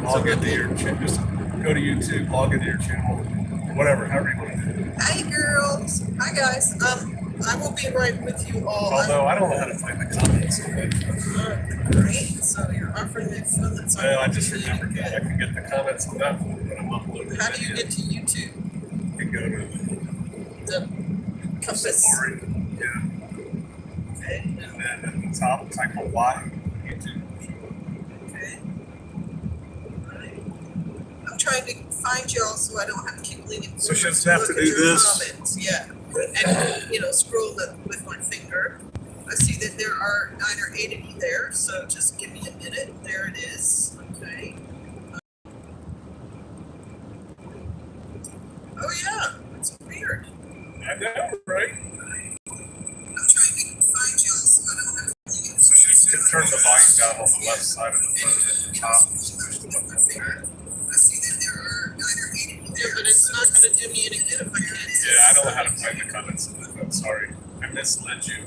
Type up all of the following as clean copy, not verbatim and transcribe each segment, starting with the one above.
log into your channel. Just go to YouTube, log into your channel, whatever, however you want to do it. Hey girls, hi guys. I will be right with you all. Although I don't know how to find the comments. Great. So you're offering me fun that's Well, I just remembered that I can get the comments on that one, but I'm uploading. How do you get to YouTube? You can go to The compass. Safari, yeah. Okay. And then at the top, type a Y, YouTube. Okay. Right. I'm trying to find y'all so I don't have to keep leaning. So she doesn't have to look at do your this? Comments. Yeah. And scroll with my finger. I see that there are 9 or 8 of you there, so just give me a minute. There it is. Okay. Oh yeah, it's weird. I know, right? I'm trying to find you so I don't have to leave. So she can turn the volume down on the left side of the phone at the top. I see that there are 9 or 8 of you there, but it's not going to do me any good if I can't see. Yeah, I don't know how to find the comments in that. I'm sorry. I misled you.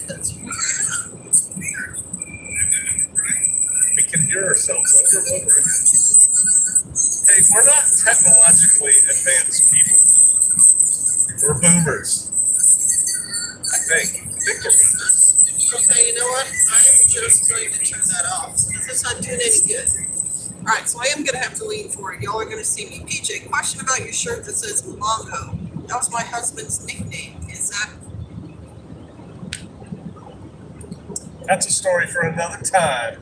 That's weird. It's weird. We can hear ourselves over and over again. Hey, we're not technologically advanced people. We're boomers. I think we're boomers. Okay, you know what? I'm just going to turn that off because it's not doing any good. All right, so I am going to have to lean for it. Y'all are going to see me. PJ, question about your shirt that says Mongo. That was my husband's nickname. Is that? That's a story for another time.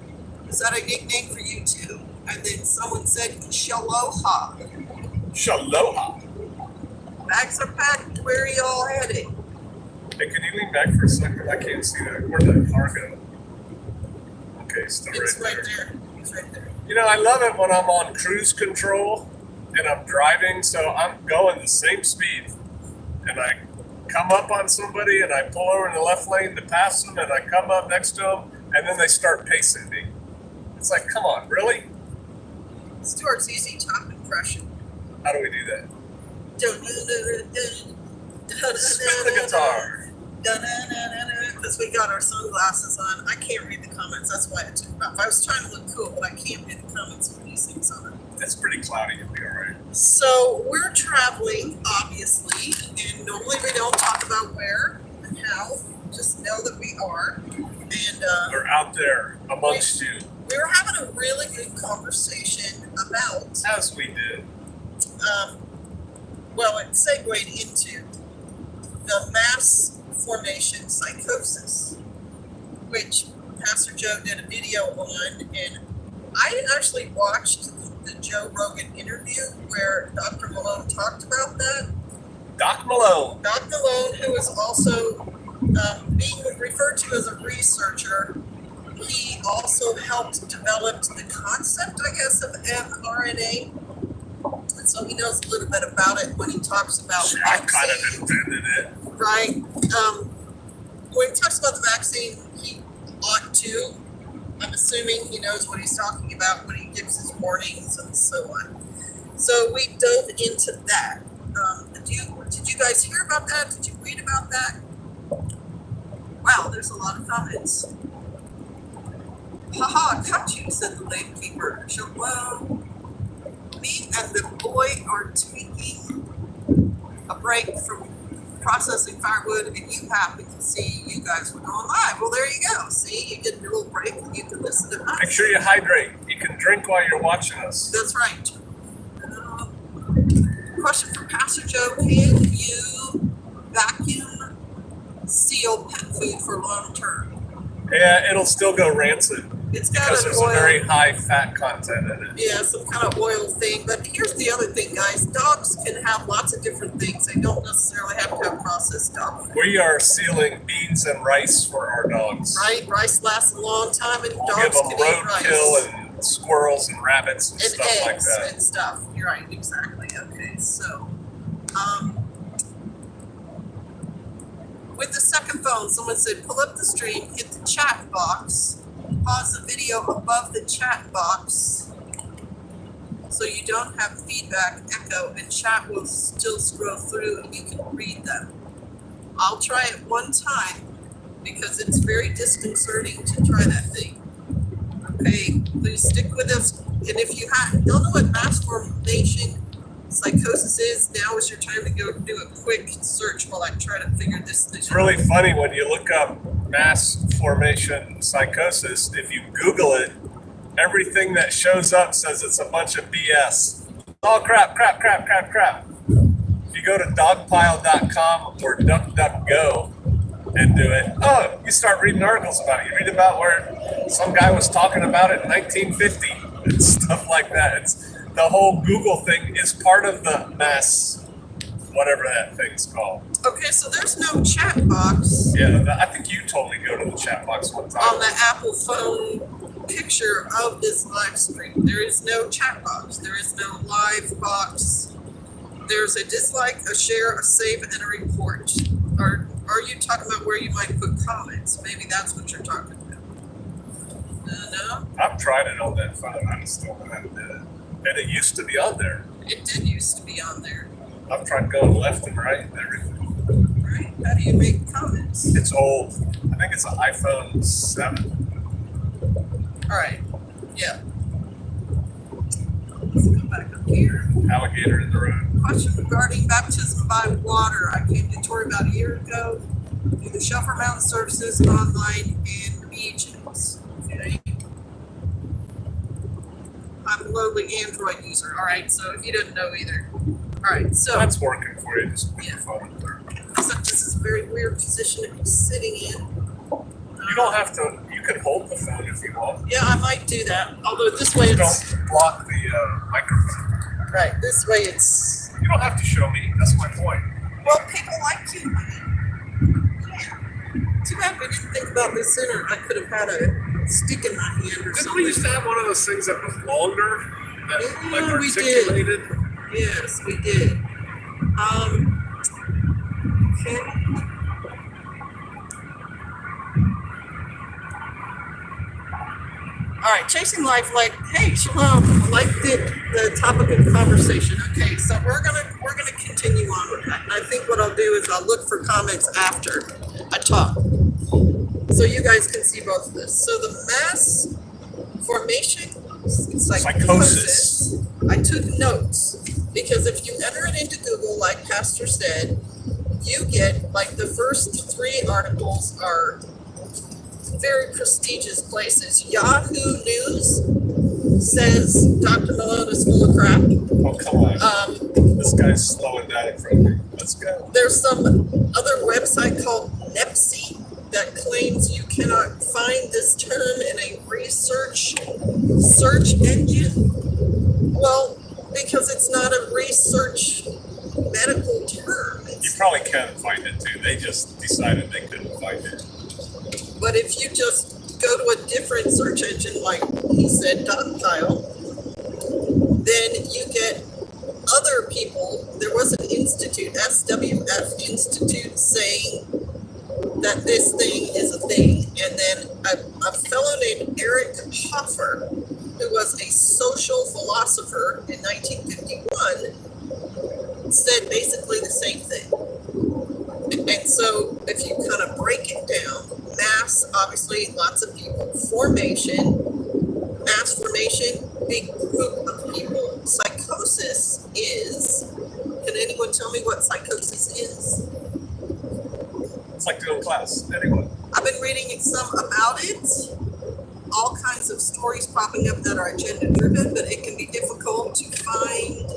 Is that a nickname for you too? And then someone said Shaloha. Shaloha. Bags are packed. Where are y'all headed? Hey, can you lean back for a second? I can't see that. Where'd that car go? Okay, still It's right right there. there. It's right there. You know, I love it when I'm on cruise control and I'm driving, so I'm going the same speed. And I come up on somebody and I pull over in the left lane to pass them and I come up next to them and then they start pacing me. It's like, come on, really? Stuart's easy top impression. How do we do that? Spin the guitar. Because we got our sunglasses on. I can't read the comments. That's why I took them off. I was trying to look cool, but I can't read the comments with these things on. It's pretty cloudy. You'll be all right. So we're traveling, obviously, and normally we don't talk about where and how. Just know that we are. And We're out there amongst you. we were having a really good conversation about, As we did. well, it segued into the mass formation psychosis, which Pastor Joe did a video on, and I actually watched the Joe Rogan interview where Dr. Malone talked about that. Doc Malone. Doc Malone, who is also being referred to as a researcher, he also helped develop the concept, I guess, of mRNA. And so he knows a little bit about it when he talks about I kind of invented it. right? When he talks about the vaccine, he ought to. I'm assuming he knows what he's talking about when he gives his warnings and so on. So we dove into that. Did you guys hear about that? Did you read about that? Wow, there's a lot of comments. Haha, caught you, said the lane keeper. Shalom. Me and the boy are taking a break from processing firewood, and you happened to see you guys were going live. Well, there you go. See, you get a little break and you can listen to us. Make sure you hydrate. You can drink while you're watching us. That's right. Question for Pastor Joe. Can you vacuum seal pet food for long term? Yeah, it'll still go rancid It's got because an there's oil. a very high fat content in it. Yeah, some kind of oil thing. But here's the other thing, guys. Dogs can have lots of different things. They don't necessarily have to have processed dog food. We are sealing beans and rice for our dogs. Right? Rice lasts a long time, and We'll dogs give them can eat roadkill rice. and squirrels and rabbits and And stuff like eggs that. and stuff. You're right, exactly. Okay, so with the second phone, someone said pull up the stream, hit the chat box, pause the video above the chat box so you don't have feedback, echo, and chat will still scroll through and you can read them. I'll try it one time because it's very disconcerting to try that thing. Okay, please stick with us. And if you don't know what mass formation psychosis is, now is your time to go do a quick search while I try to figure this thing out. It's really funny when you look up mass formation psychosis. If you Google it, everything that shows up says it's a bunch of BS. Oh, crap. If you go to dogpile.com or DuckDuckGo and do it, you start reading articles about it. You read about where some guy was talking about it in 1950 and stuff like that. It's the whole Google thing is part of the mass, whatever that thing's called. Okay, so there's no chat box. Yeah, I think you told me to go to the chat box one time. On the Apple phone picture of this live stream, there is no chat box. There is no live box. There's a dislike, a share, a save, and a report. Are you talking about where you might put comments? Maybe that's what you're talking about. No? I've tried it on that phone. I just don't know how to do it. And it used to be on there. It did used to be on there. I've tried going left and right and everything. Right? How do you make comments? It's old. I think it's an iPhone 7. All right. Yeah. Let's go back up here. Alligator in the road. Question regarding baptism by water. I came to Tori about a year ago. Do the Shelfer Mountain services online and regions. Okay. I'm a lowly Android user. All right. So if you didn't know either. All right. So That's working for you. Just put Yeah. your phone up there. except this is a very weird position to be sitting in. You don't have to. You can hold the phone if you want. Yeah, I might do that. Although this way it's Don't block the microphone. right. This way it's You don't have to show me. That's my point. well, people like you. Yeah. Too bad we didn't think about this sooner. I could have had a stick in my hand or Didn't something. we used to have one of those things that was longer? That Yeah, we did. articulated? Yes, we did. Okay. All right, chasing life. Like, hey, Shalom. Like the topic of conversation. Okay, so we're gonna continue on with that. And I think what I'll do is I'll look for comments after I talk, so you guys can see both of this. So the mass formation psychosis. I took notes because if you enter it into Google, like Pastor said, you get like the first 3 articles are very prestigious places. Yahoo News says Dr. Malone is full of crap. Oh, come on. This guy's slowing down in front of me. Let's go. There's some other website called Nepsi that claims you cannot find this term in a search engine. Well, because it's not a research medical term. You probably can find it too. They just decided they couldn't find it. But if you just go to a different search engine, like he said, Dogpile, then you get other people. There was an institute, SWF Institute, saying that this thing is a thing. And then a fellow named Eric Hoffer, who was a social philosopher in 1951, said basically the same thing. And so if you kind of break it down, mass, obviously lots of people. Formation, mass formation, big group of people. Psychosis is, can anyone tell me what psychosis is? It's like doing class. Anyone. I've been reading some about it. All kinds of stories popping up that are agenda driven, but it can be difficult to find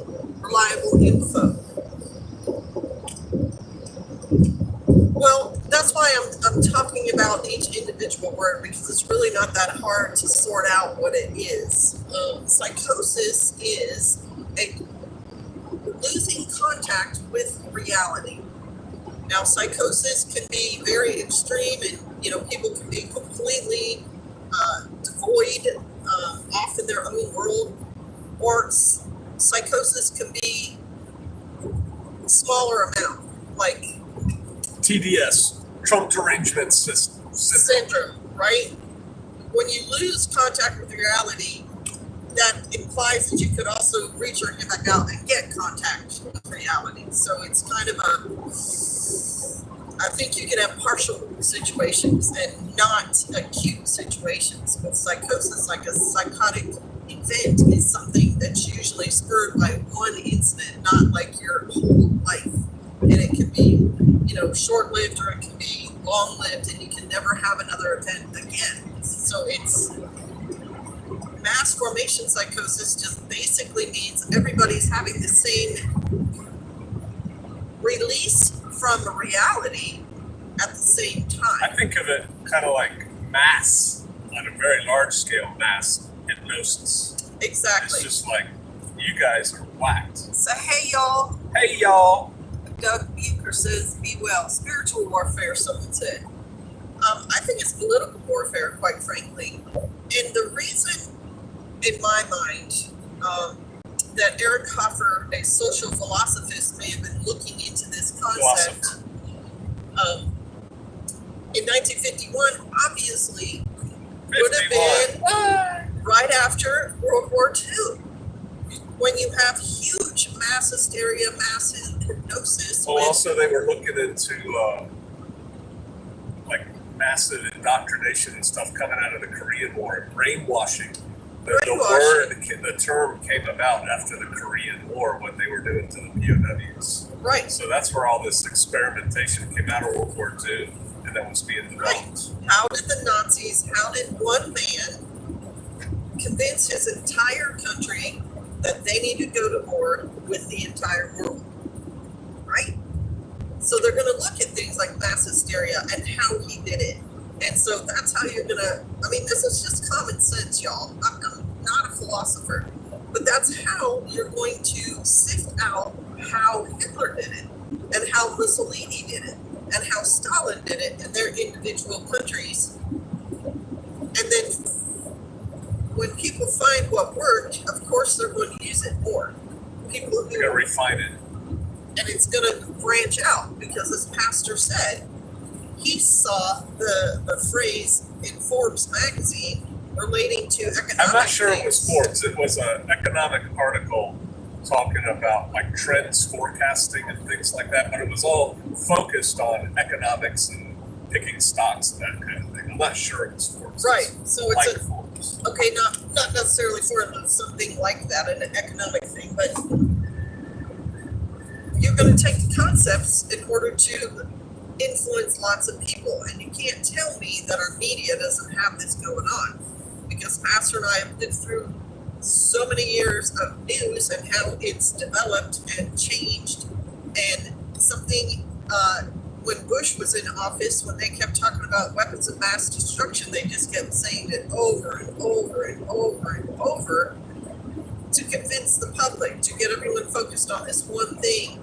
reliable info. Well, that's why I'm talking about each individual word, because it's really not that hard to sort out what it is. Psychosis is a losing contact with reality. Now, psychosis can be very extreme, and people can be completely devoid, off in their own world, or psychosis can be smaller amount, like TDS, Trump Derangement syndrome, right? When you lose contact with reality, that implies that you could also reach your hand back out and get contact with reality. So it's kind of I think you can have partial situations and not acute situations. But psychosis, like a psychotic event, is something that's usually spurred by one incident, not like your whole life. And it can be, short-lived, or it can be long-lived, and you can never have another event again. So it's mass formation psychosis just basically means everybody's having the same release from reality at the same time. I think of it kind of like mass, on a very large scale, mass hypnosis. Exactly. It's just like, you guys are whacked. So, hey, y'all. Hey, y'all. Doug Bucher says, be well. Spiritual warfare, someone said. I think it's political warfare, quite frankly. And the reason, in my mind, that Eric Hoffer, a social philosophist, may have been looking into this concept in 1951, obviously, would have been right after World War II, when you have huge mass hysteria, mass hypnosis. Well, also they were looking into like massive indoctrination and stuff coming out of the Korean War, brainwashing. The term came about after the Korean War, what they were doing to the POWs. Right. So that's where all this experimentation came out of World War II, and then was being developed. Right. How did the Nazis, how did one man convince his entire country that they need to go to war with the entire world? Right? So they're going to look at things like mass hysteria and how he did it. And so that's how you're going to, this is just common sense, y'all. I'm not a philosopher, but that's how you're going to sift out how Hitler did it, and how Mussolini did it, and how Stalin did it in their individual countries. And then when people find what worked, of course they're going to use it more. People who You're going to refine it. And it's going to branch out, because as Pastor said, he saw the phrase in Forbes magazine relating to economic I'm not sure things. it was Forbes. It was an economic article talking about like trends forecasting and things like that, but it was all focused on economics and picking stocks and that kind of thing. I'm not sure it was Forbes. Right. So it's like a Forbes. Okay, not necessarily for something like that, an economic thing, but you're going to take the concepts in order to influence lots of people. And you can't tell me that our media doesn't have this going on, because Pastor and I have lived through so many years of news and how it's developed and changed. And something, when Bush was in office, when they kept talking about weapons of mass destruction, they just kept saying it over and over and over and over to convince the public, to get everyone focused on this one thing.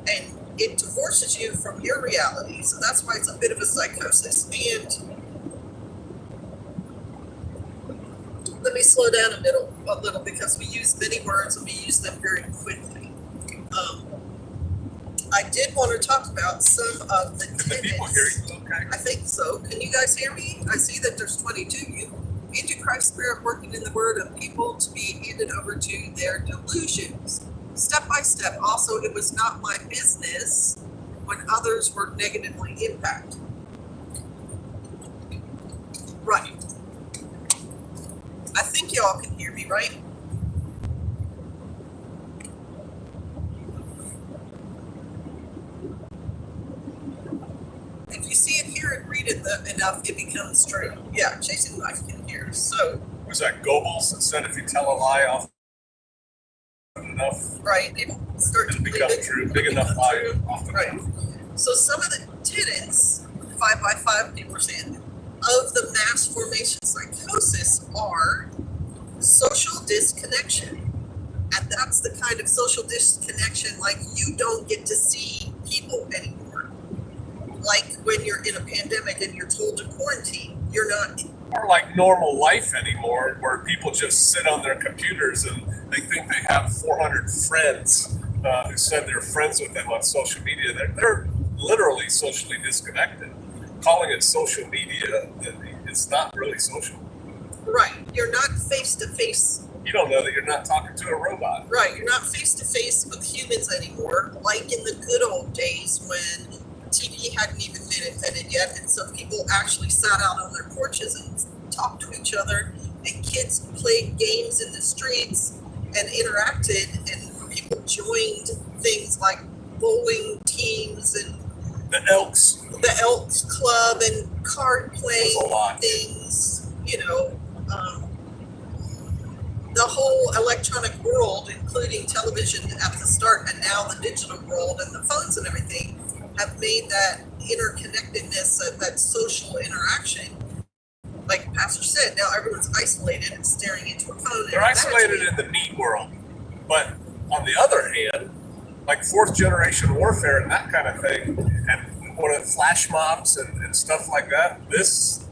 And it divorces you from your reality. So that's why it's a bit of a psychosis. And let me slow down a little, because we use many words and we use them very quickly. I did want to talk about some of the tenets. Can the people hear you okay? I think so. Can you guys hear me? I see that there's 22 of you. Antichrist spirit working in the word of people to be handed over to their delusions. Step by step. Also, it was not my business when others were negatively impacted. Right. I think y'all can hear me, right? If you see it, hear it, read it enough, it becomes true. Yeah, Chasing Life can hear. So, Was that Goebbels that said if you tell a lie often enough, right, it'll start to become true, big enough lie often right. enough. So some of the tenets, 5 by 5 people are saying, of the mass formation psychosis are social disconnection. And that's the kind of social disconnection, like you don't get to see people anymore. Like when you're in a pandemic and you're told to quarantine, you're not. Or like normal life anymore, where people just sit on their computers and they think they have 400 friends who said they're friends with them on social media. They're literally socially disconnected. Calling it social media, it's not really social. Right. You're not face to face. You don't know that you're not talking to a robot. Right. You're not face to face with humans anymore, like in the good old days when TV hadn't even been invented yet, and so people actually sat out on their porches and talked to each other, and kids played games in the streets and interacted, and people joined things like bowling teams and The Elks. the Elks Club and card playing There's a lot. things, the whole electronic world, including television at the start and now the digital world and the phones and everything, have made that interconnectedness, that social interaction. Like Pastor said, now everyone's isolated and staring into a phone. They're isolated in the meat world. But on the other hand, like fourth generation warfare and that kind of thing, and one of the flash mobs and stuff like that, this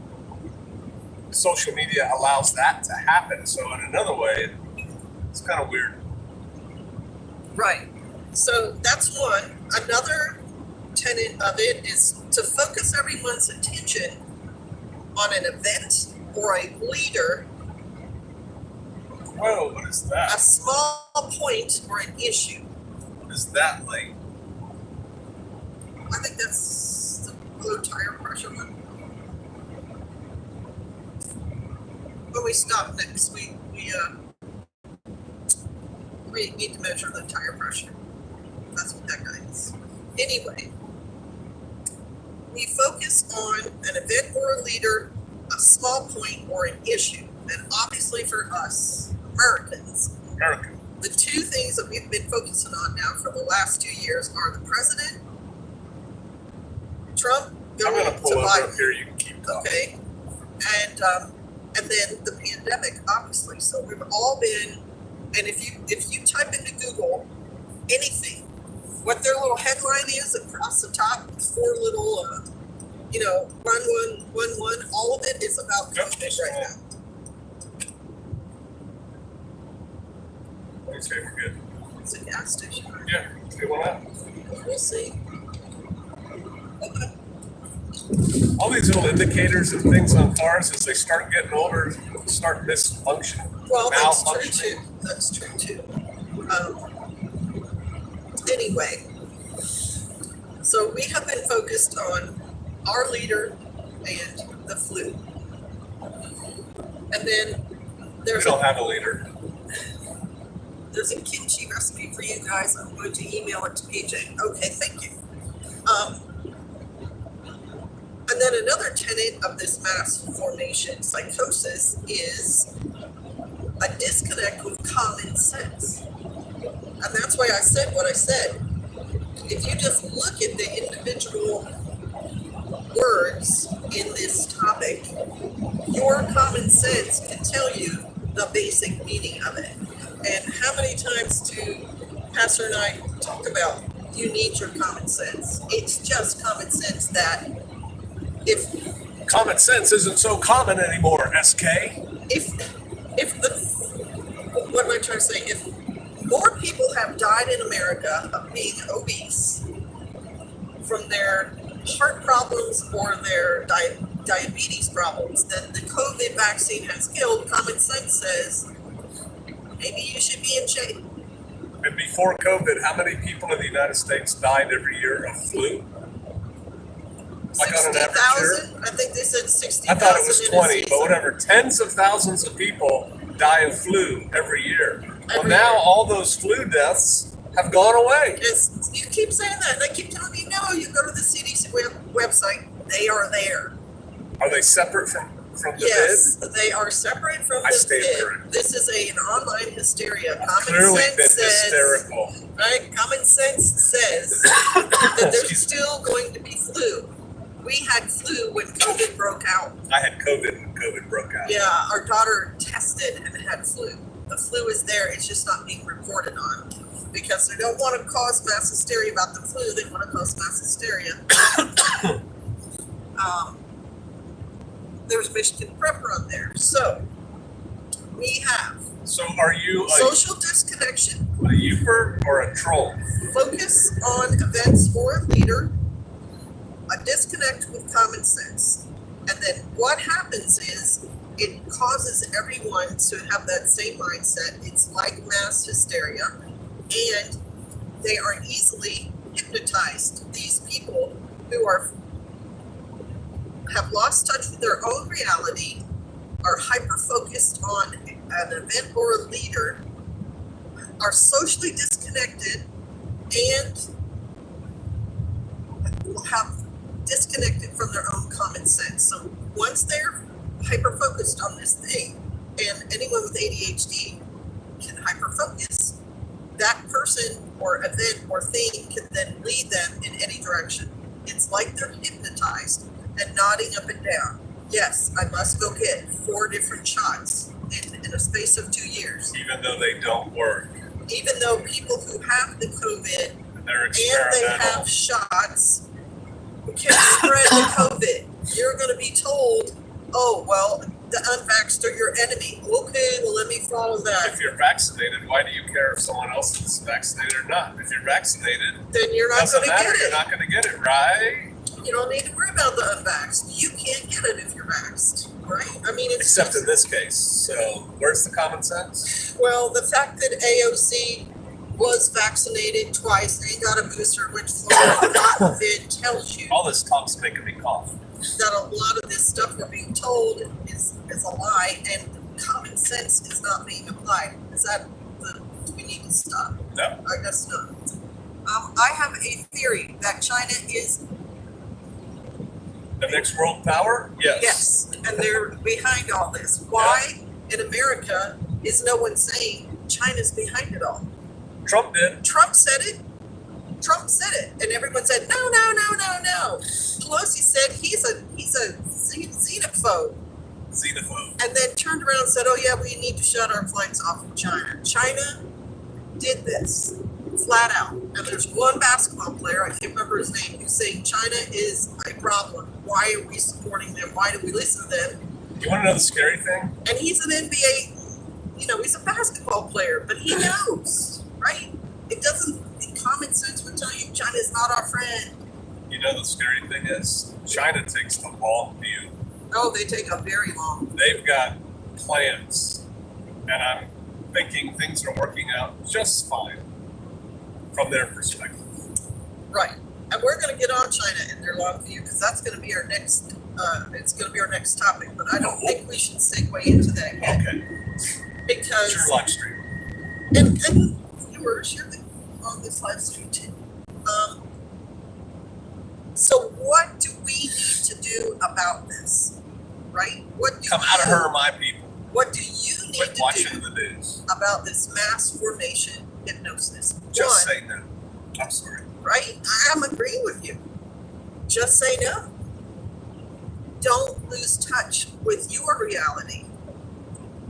social media allows that to happen. So in another way, it's kind of weird. Right. So that's one. Another tenet of it is to focus everyone's attention on an event or a leader, Whoa, what is a that? small point or an issue. What is that like? I think that's the low tire pressure one. When we stop next, we need to measure the tire pressure. That's what that guy is. Anyway, we focus on an event or a leader, a small point or an issue. And obviously for us, Americans, America. the two things that we've been focusing on now for the last 2 years are the president, Trump I'm going going to to pull over Biden. up here. You can keep talking. Okay, and then the pandemic, obviously. So we've all been, and if you type into Google anything, what their little headline is across the top, four little, 1111, all of it is about COVID right now. Okay, we're good. It's a gas station. Right? Yeah, get one up. We'll see. Okay. All these little indicators and things on cars as they start getting older start misfunctioning. Well, that's true Malfunctioning. too. That's true too. Anyway, so we have been focused on our leader and the flu. And then We there's don't have a leader. there's a kimchi recipe for you guys. I'm going to email it to PJ. Okay, thank you. And then another tenet of this mass formation psychosis is a disconnect with common sense. And that's why I said what I said. If you just look at the individual words in this topic, your common sense can tell you the basic meaning of it. And how many times do Pastor and I talk about you need your common sense? It's just common sense that if Common sense isn't so common anymore, SK. what am I trying to say? If more people have died in America of being obese from their heart problems or their diabetes problems than the COVID vaccine has killed, common sense says maybe you should be in shape. And before COVID, how many people in the United States died every year of flu? Like on an average year? 60,000? I think they said 60,000. I thought it was in a 20, but season. whatever. Tens of thousands of people die of flu every year. Well, Every now year. all those flu deaths have gone away. Yes, you keep saying that, and I keep telling you, no, you go to the CDC website, they are there. Are they separate from the Yes, they are separate from I the stand vid. corrected. This is an online hysteria. bid? Common Clearly sense been says, hysterical. right? Common sense says that there's Excuse me. still going to be flu. We had flu when COVID broke out. I had COVID when COVID broke out. Yeah, our daughter tested and had flu. The flu is there, it's just not being reported on because they don't want to cause mass hysteria about the flu, they want to cause mass hysteria. There's Michigan Prepper on there. So, we have So are you social disconnection, a youper or a troll? focus on events or a leader, a disconnect with common sense. And then what happens is it causes everyone to have that same mindset. It's like mass hysteria, and they are easily hypnotized. These people who have lost touch with their own reality, are hyper-focused on an event or a leader, are socially disconnected, and have disconnected from their own common sense. So once they're hyper-focused on this thing, and anyone with ADHD can hyper-focus, that person or event or thing can then lead them in any direction. It's like they're hypnotized and nodding up and down. Yes, I must go get 4 different shots in a space of 2 years. Even though they don't work. Even though people who have the COVID And they're and they experimental. have shots can spread the COVID. You're going to be told, oh, well, the unvaxxed are your enemy. Okay, well, let me follow that. If you're vaccinated, why do you care if someone else is vaccinated or not? If you're vaccinated, Then you're not doesn't going to matter. get You're it. not going to get it, right? You don't need to worry about the unvaxxed. You can't get it if you're vaxxed, right? I mean, it's Except just, in this case. So where's the common sense? well, the fact that AOC was vaccinated twice and got a booster, which Florida not did, tells you All this talk's making me cough. that a lot of this stuff we're being told is a lie, and common sense is not being applied. Is that do we need to stop? No. I guess not. I have a theory that China is The next world power? Yes. yes, and they're behind all this. Why in America is no one saying China's behind it all? Trump did. Trump said it. Trump said it, and everyone said no, no, no, no, no. Pelosi said he's a xenophobe, Xenophobe. and then turned around and said, "Oh yeah, we need to shut our flights off from China." China did this flat out, and there's one basketball player, I can't remember his name, who's saying China is a problem. Why are we supporting them? Why do we listen to them? You want to know the scary thing? And he's an NBA, he's a basketball player, but he knows, right? It doesn't, common sense would tell you China's not our friend. You know the scary thing is China takes the long view. Oh, they take a very long. They've got plans, and I'm thinking things are working out just fine from their perspective. Right. And we're going to get on China and their long view because that's going to be our next, it's going to be our next topic, but I don't think we should segue into that yet. Okay. Because, It's your live stream. and viewers, you're on this live stream too. So what do we need to do about this? Right? What do Come out of her, my people. What do you need Quit to watching do the news. about this mass formation hypnosis? Just One, say no. I'm sorry. right? I'm agreeing with you. Just say no. Don't lose touch with your reality.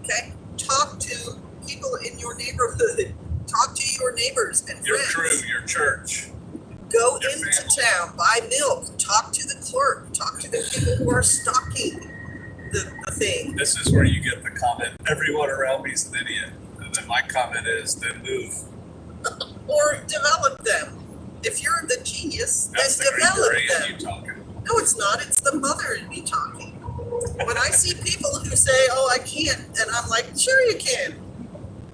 Okay? Talk to people in your neighborhood. Talk to your neighbors and Your friends. crew, your church. Go your into family. town, buy milk, talk to the clerk, talk to the people who are stocking the thing. This is where you get the comment, everyone around me is an idiot. And then my comment is, then move. Or develop them. If you're the genius, That's then the Green develop Beret in them. you talking. No, it's not. It's the mother in me talking. When I see people who say, "Oh, I can't," and I'm like, "Sure, you can.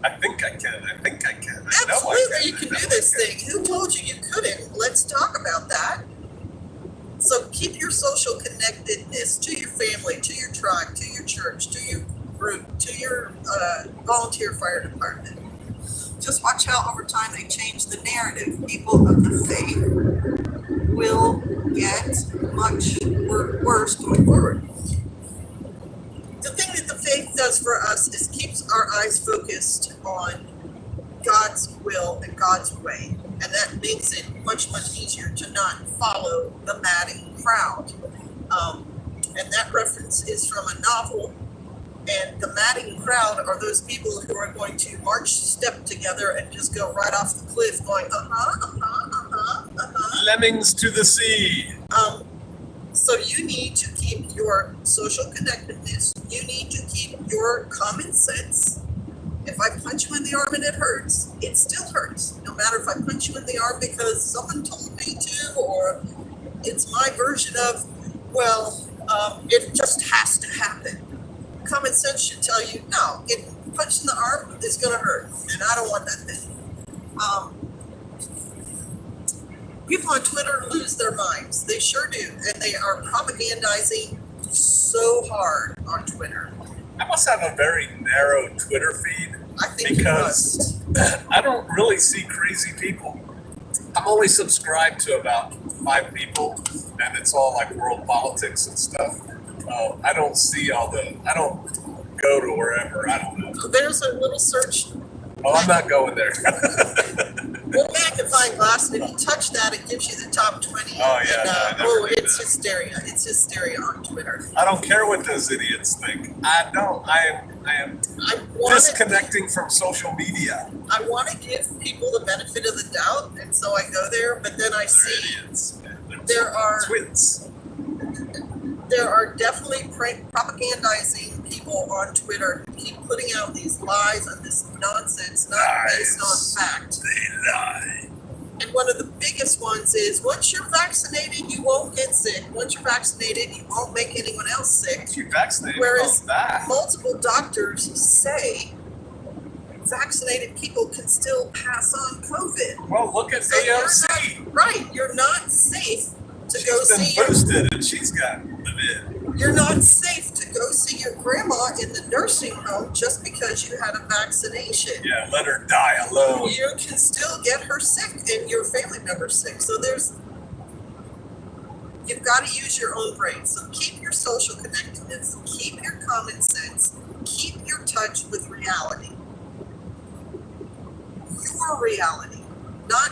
I think I can. I think I can. I know I Absolutely, you I can know do I this can. thing. Who told you you couldn't? Let's talk about that." So keep your social connectedness to your family, to your tribe, to your church, to your group, to your volunteer fire department. Just watch how over time they change the narrative. People of the faith will get much worse going forward. The thing that the faith does for us is keeps our eyes focused on God's will and God's way. And that makes it much, much easier to not follow the madding crowd. And that reference is from a novel. And the madding crowd are those people who are going to march step together and just go right off the cliff going, Lemmings to the sea. So you need to keep your social connectedness. You need to keep your common sense. If I punch you in the arm and it hurts, it still hurts. No matter if I punch you in the arm because someone told me to, or it's my version of, it just has to happen. Common sense should tell you, no, getting punched in the arm is going to hurt, and I don't want that thing. People on Twitter lose their minds. They sure do. And they are propagandizing so hard on Twitter. I must have a very narrow Twitter feed I think because I don't really see crazy people. I'm only subscribed to about 5 people, and it's all like world politics and stuff. I don't see I don't go to wherever. I don't know. There's a little search. Oh, I'm not going there. Well, magnifying glass, and if you touch that, it gives you the top 20. Oh, yeah, And, no, I never did it's that. hysteria. It's hysteria on Twitter. I don't care what those idiots think. I don't. I am disconnecting from social media. I want to give people the benefit of the doubt, and so I go there, but then I They're see idiots. Man. there are twins. there are definitely propagandizing people on Twitter who keep putting out these lies and this nonsense, not based on fact. They lie. And one of the biggest ones is, once you're vaccinated, you won't get sick. Once you're vaccinated, you won't make anyone else sick. If you're vaccinated, Whereas you won't die. multiple doctors say vaccinated people can still pass on COVID. Well, look at So AOC. you're not safe to She's go been see your, boosted and she's got the vid. you're not safe to go see your grandma in the nursing home just because you had a vaccination. Yeah, let her die alone. You can still get her sick and your family member sick. So you've got to use your own brain. So keep your social connectedness, keep your common sense, keep your touch with reality. Your reality, not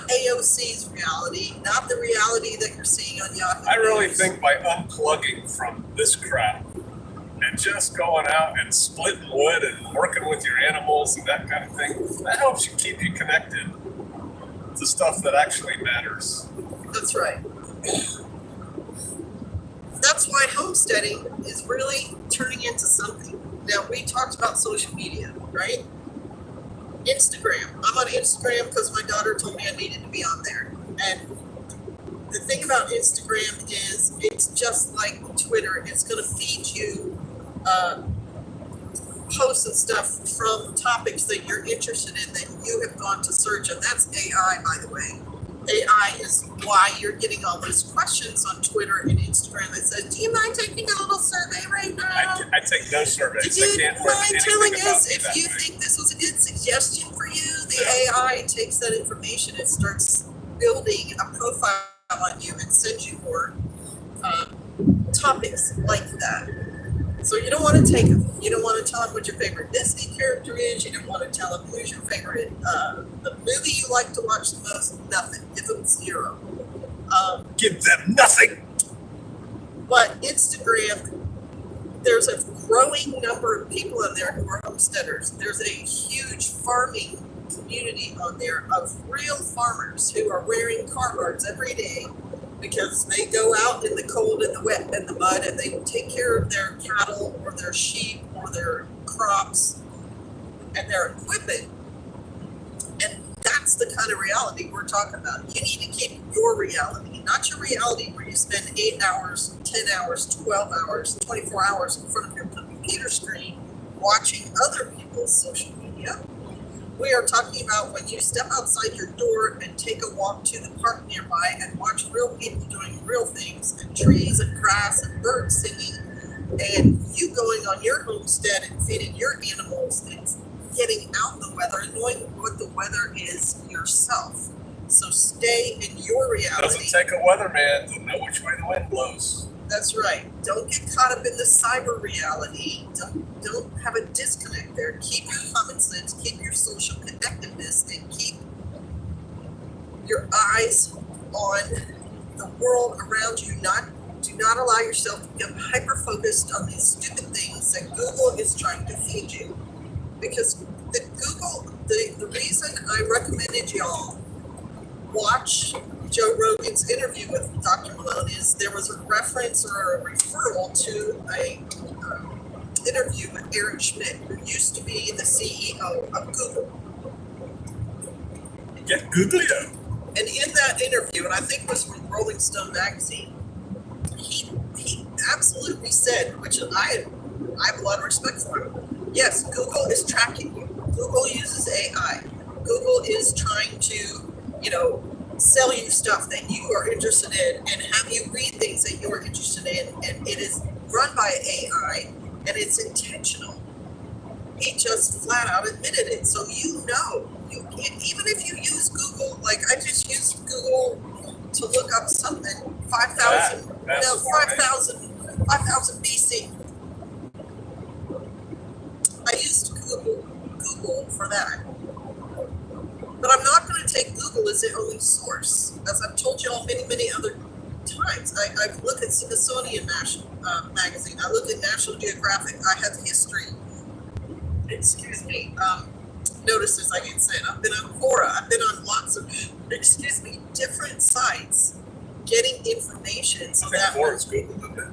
AOC's reality, not the reality that you're seeing on Yahoo. I really News. think by unplugging from this crap and just going out and splitting wood and working with your animals and that kind of thing, that helps you keep you connected to stuff that actually matters. That's right. That's why homesteading is really turning into something. Now, we talked about social media, right? Instagram. I'm on Instagram because my daughter told me I needed to be on there. And the thing about Instagram is it's just like Twitter. It's going to feed you posts and stuff from topics that you're interested in that you have gone to search. And that's AI, by the way. AI is why you're getting all those questions on Twitter and Instagram that says, do you mind taking a little survey right now? I take no surveys. Do you I can't learn mind anything telling about us me if that you way. think this was a good suggestion for you? The AI takes that information and starts building a profile on you and sends you more topics like that. So you don't want to take them. You don't want to tell them what your favorite Disney character is. You don't want to tell them who's your favorite, the movie you like to watch the most. Nothing. Give them 0. Give them nothing. But Instagram, there's a growing number of people on there who are homesteaders. There's a huge farming community on there of real farmers who are wearing Carhartts every day because they go out in the cold and the wet and the mud and they take care of their cattle or their sheep or their crops and their equipment. And that's the kind of reality we're talking about. You need to keep your reality, not your reality where you spend 8 hours, 10 hours, 12 hours, 24 hours in front of your computer screen watching other people's social media. We are talking about when you step outside your door and take a walk to the park nearby and watch real people doing real things and trees and grass and birds singing and you going on your homestead and feeding your animals and getting out in the weather and knowing what the weather is yourself. So stay in your reality. Doesn't take a weatherman to know which way the wind blows. That's right. Don't get caught up in the cyber reality. Don't have a disconnect there. Keep your common sense, keep your social connectedness, and keep your eyes on the world around you. Do not allow yourself to become hyper-focused on these stupid things that Google is trying to feed you. Because the reason I recommended y'all watch Joe Rogan's interview with Dr. Malone is there was a reference or a referral to a interview with Eric Schmidt, who used to be the CEO of Google. Get Googlio. And in that interview, and I think it was from Rolling Stone magazine, he absolutely said, which I have a lot of respect for him. Yes, Google is tracking you. Google uses AI. Google is trying to, sell you stuff that you are interested in and have you read things that you are interested in, and it is run by AI and it's intentional. He just flat out admitted it. So you know, you can't, even if you use Google, like I just used Google to look up something, 5,000 BC. I used Google for that. But I'm not going to take Google as the only source. As I've told you all many other times, I've looked at Smithsonian magazine. I look at National Geographic. I have history. Notices I get sent. I've been on Quora. I've been on lots of, different sites getting information. So that Quora's Google, isn't it?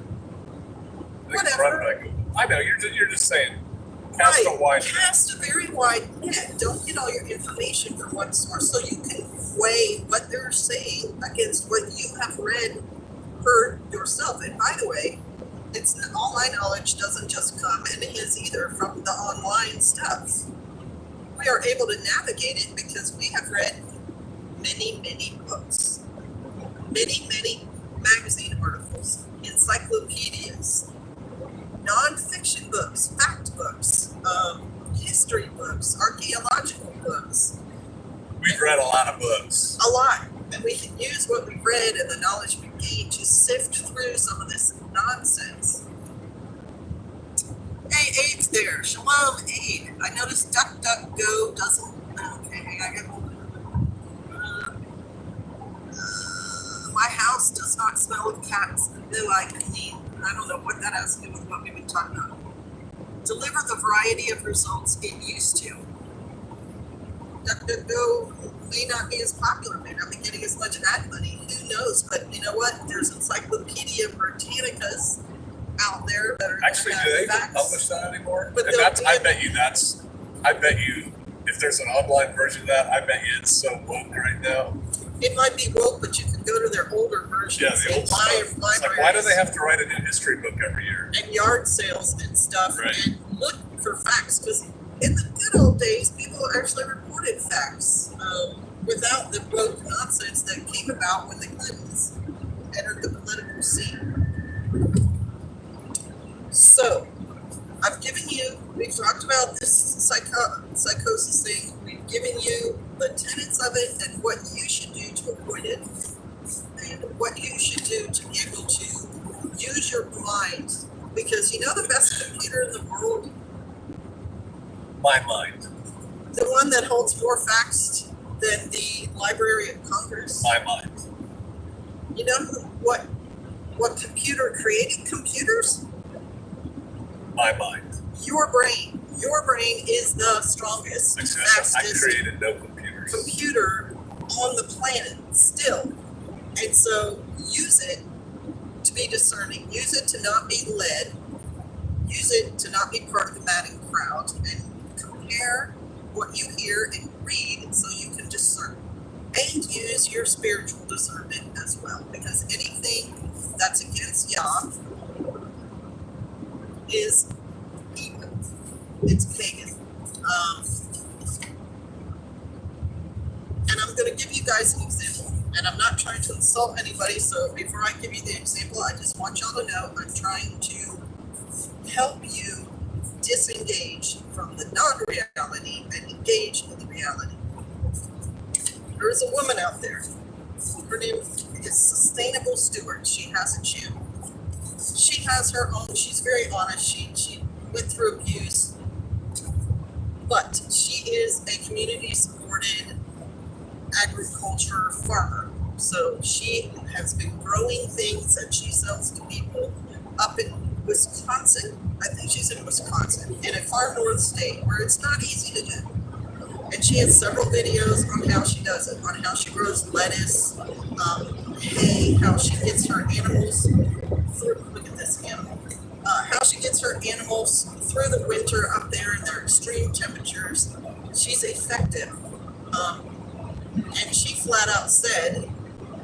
Whatever. Run by Google. I know, you're just saying. Cast a very wide net. Don't get all your information from one source, so you can weigh what they're saying against what you have heard yourself. And by the way, it's all my knowledge doesn't just come and is either from the online stuff. We are able to navigate it because we have read many books, many magazine articles, encyclopedias, non-fiction books, fact books, history books, archaeological books. We've read a lot of books. A lot. And we can use what we've read and the knowledge we've gained to sift through some of this nonsense. Hey, Aid's there. Shalom, Aid. I noticed DuckDuckGo doesn't... Okay, I got... my house does not smell of cats, though I clean. I don't know what that has to do with what we've been talking about. Deliver the variety of results it used to. DuckDuckGo may not be as popular, may not be getting as much ad money. Who knows? But you know what? There's Encyclopedia Britannicas out there that are actually, do they even publish that anymore? But and I bet you if there's an online version of that, I bet you it's so woke right now. It might be woke, but you can go to their older versions. Yeah, the old stuff. It's like, why do they have to write a new history book every year? And yard sales and stuff, right. And look for facts, because in the good old days, people actually reported facts without the woke nonsense that came about when the Clintons entered the political scene. So, I've given you, we've talked about this psychosis thing, we've given you the tenets of it and what you should do to avoid it, and what you should do to be able to use your mind, because you know the best computer in the world? My mind. The one that holds more facts than the Library of Congress? My mind. You know what computer created computers? My mind. Your brain. Your brain is the strongest, fastest I created no computers. Computer on the planet still. And so use it to be discerning. Use it to not be led. Use it to not be part of the madding crowd. And compare what you hear and read so you can discern. And use your spiritual discernment as well. Because anything that's against Yah is evil. It's pagan. And I'm going to give you guys an example. And I'm not trying to insult anybody, so before I give you the example, I just want y'all to know I'm trying to help you disengage from the non-reality and engage in the reality. There is a woman out there. Her name is Sustainable Stewart. She has a channel. She has her own, she's very honest, she went through abuse, but she is a community-supported agriculture farmer. So she has been growing things that she sells to people up in Wisconsin. I think she's in Wisconsin, in a far north state where it's not easy to do. And she has several videos on how she does it, on how she grows lettuce, hay, how she gets her animals through, look at this animal, how she gets her animals through the winter up there in their extreme temperatures. She's effective. And she flat out said,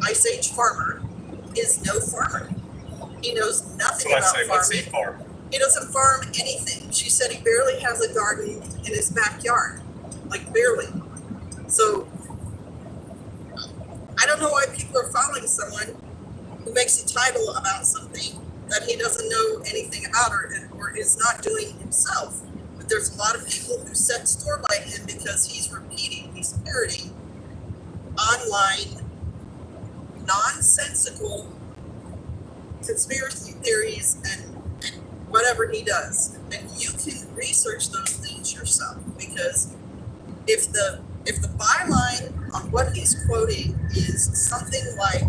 Ice Age farmer is no farmer. He knows nothing about farming. What's he farm? He doesn't farm anything. She said he barely has a garden in his backyard. Like barely. So I don't know with someone who makes a title about something that he doesn't know anything about or is not doing himself. But there's a lot of people who set store by him because he's parroting online nonsensical conspiracy theories and whatever he does. And you can research those things yourself, because if the byline on what he's quoting is something like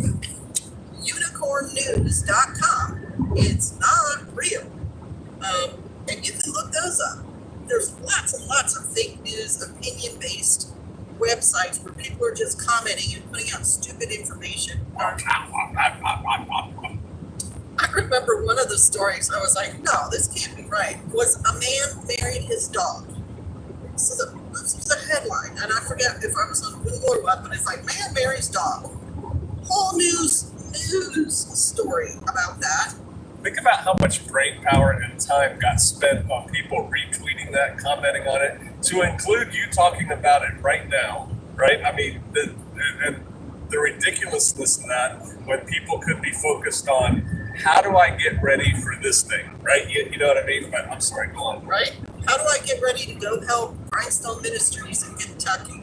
unicornnews.com, it's not real. And you can look those up. There's lots and lots of fake news, opinion-based websites where people are just commenting and putting out stupid information. I remember one of the stories, I was like, no, this can't be right. Was a man married his dog. So this was the headline, and I forget if I was on Google or what, but it's like, man marries dog. Whole news story about that. Think about how much brain power and time got spent on people retweeting that, commenting on it, to include you talking about it right now, right? I mean, the ridiculousness of that, when people could be focused on, how do I get ready for this thing, right? You know what I mean? But I'm sorry, go on. Right? How do I get ready to go help Grindstone Ministries in Kentucky?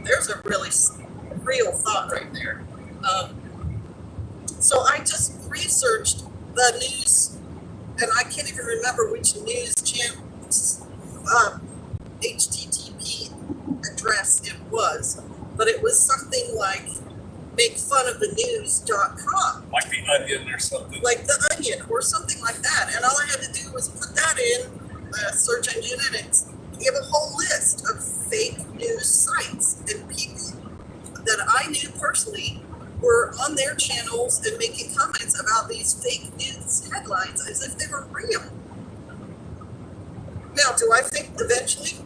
There's a really real thought right there. So I just researched the news, and I can't even remember which news channel, HTTP address it was, but it was something like makefunofthenews.com. Like the Onion or something. Like the Onion or something like that. And all I had to do was put that in the search engine, and it's give a whole list of fake news sites and people that I knew personally were on their channels and making comments about these fake news headlines as if they were real. Now, do I think eventually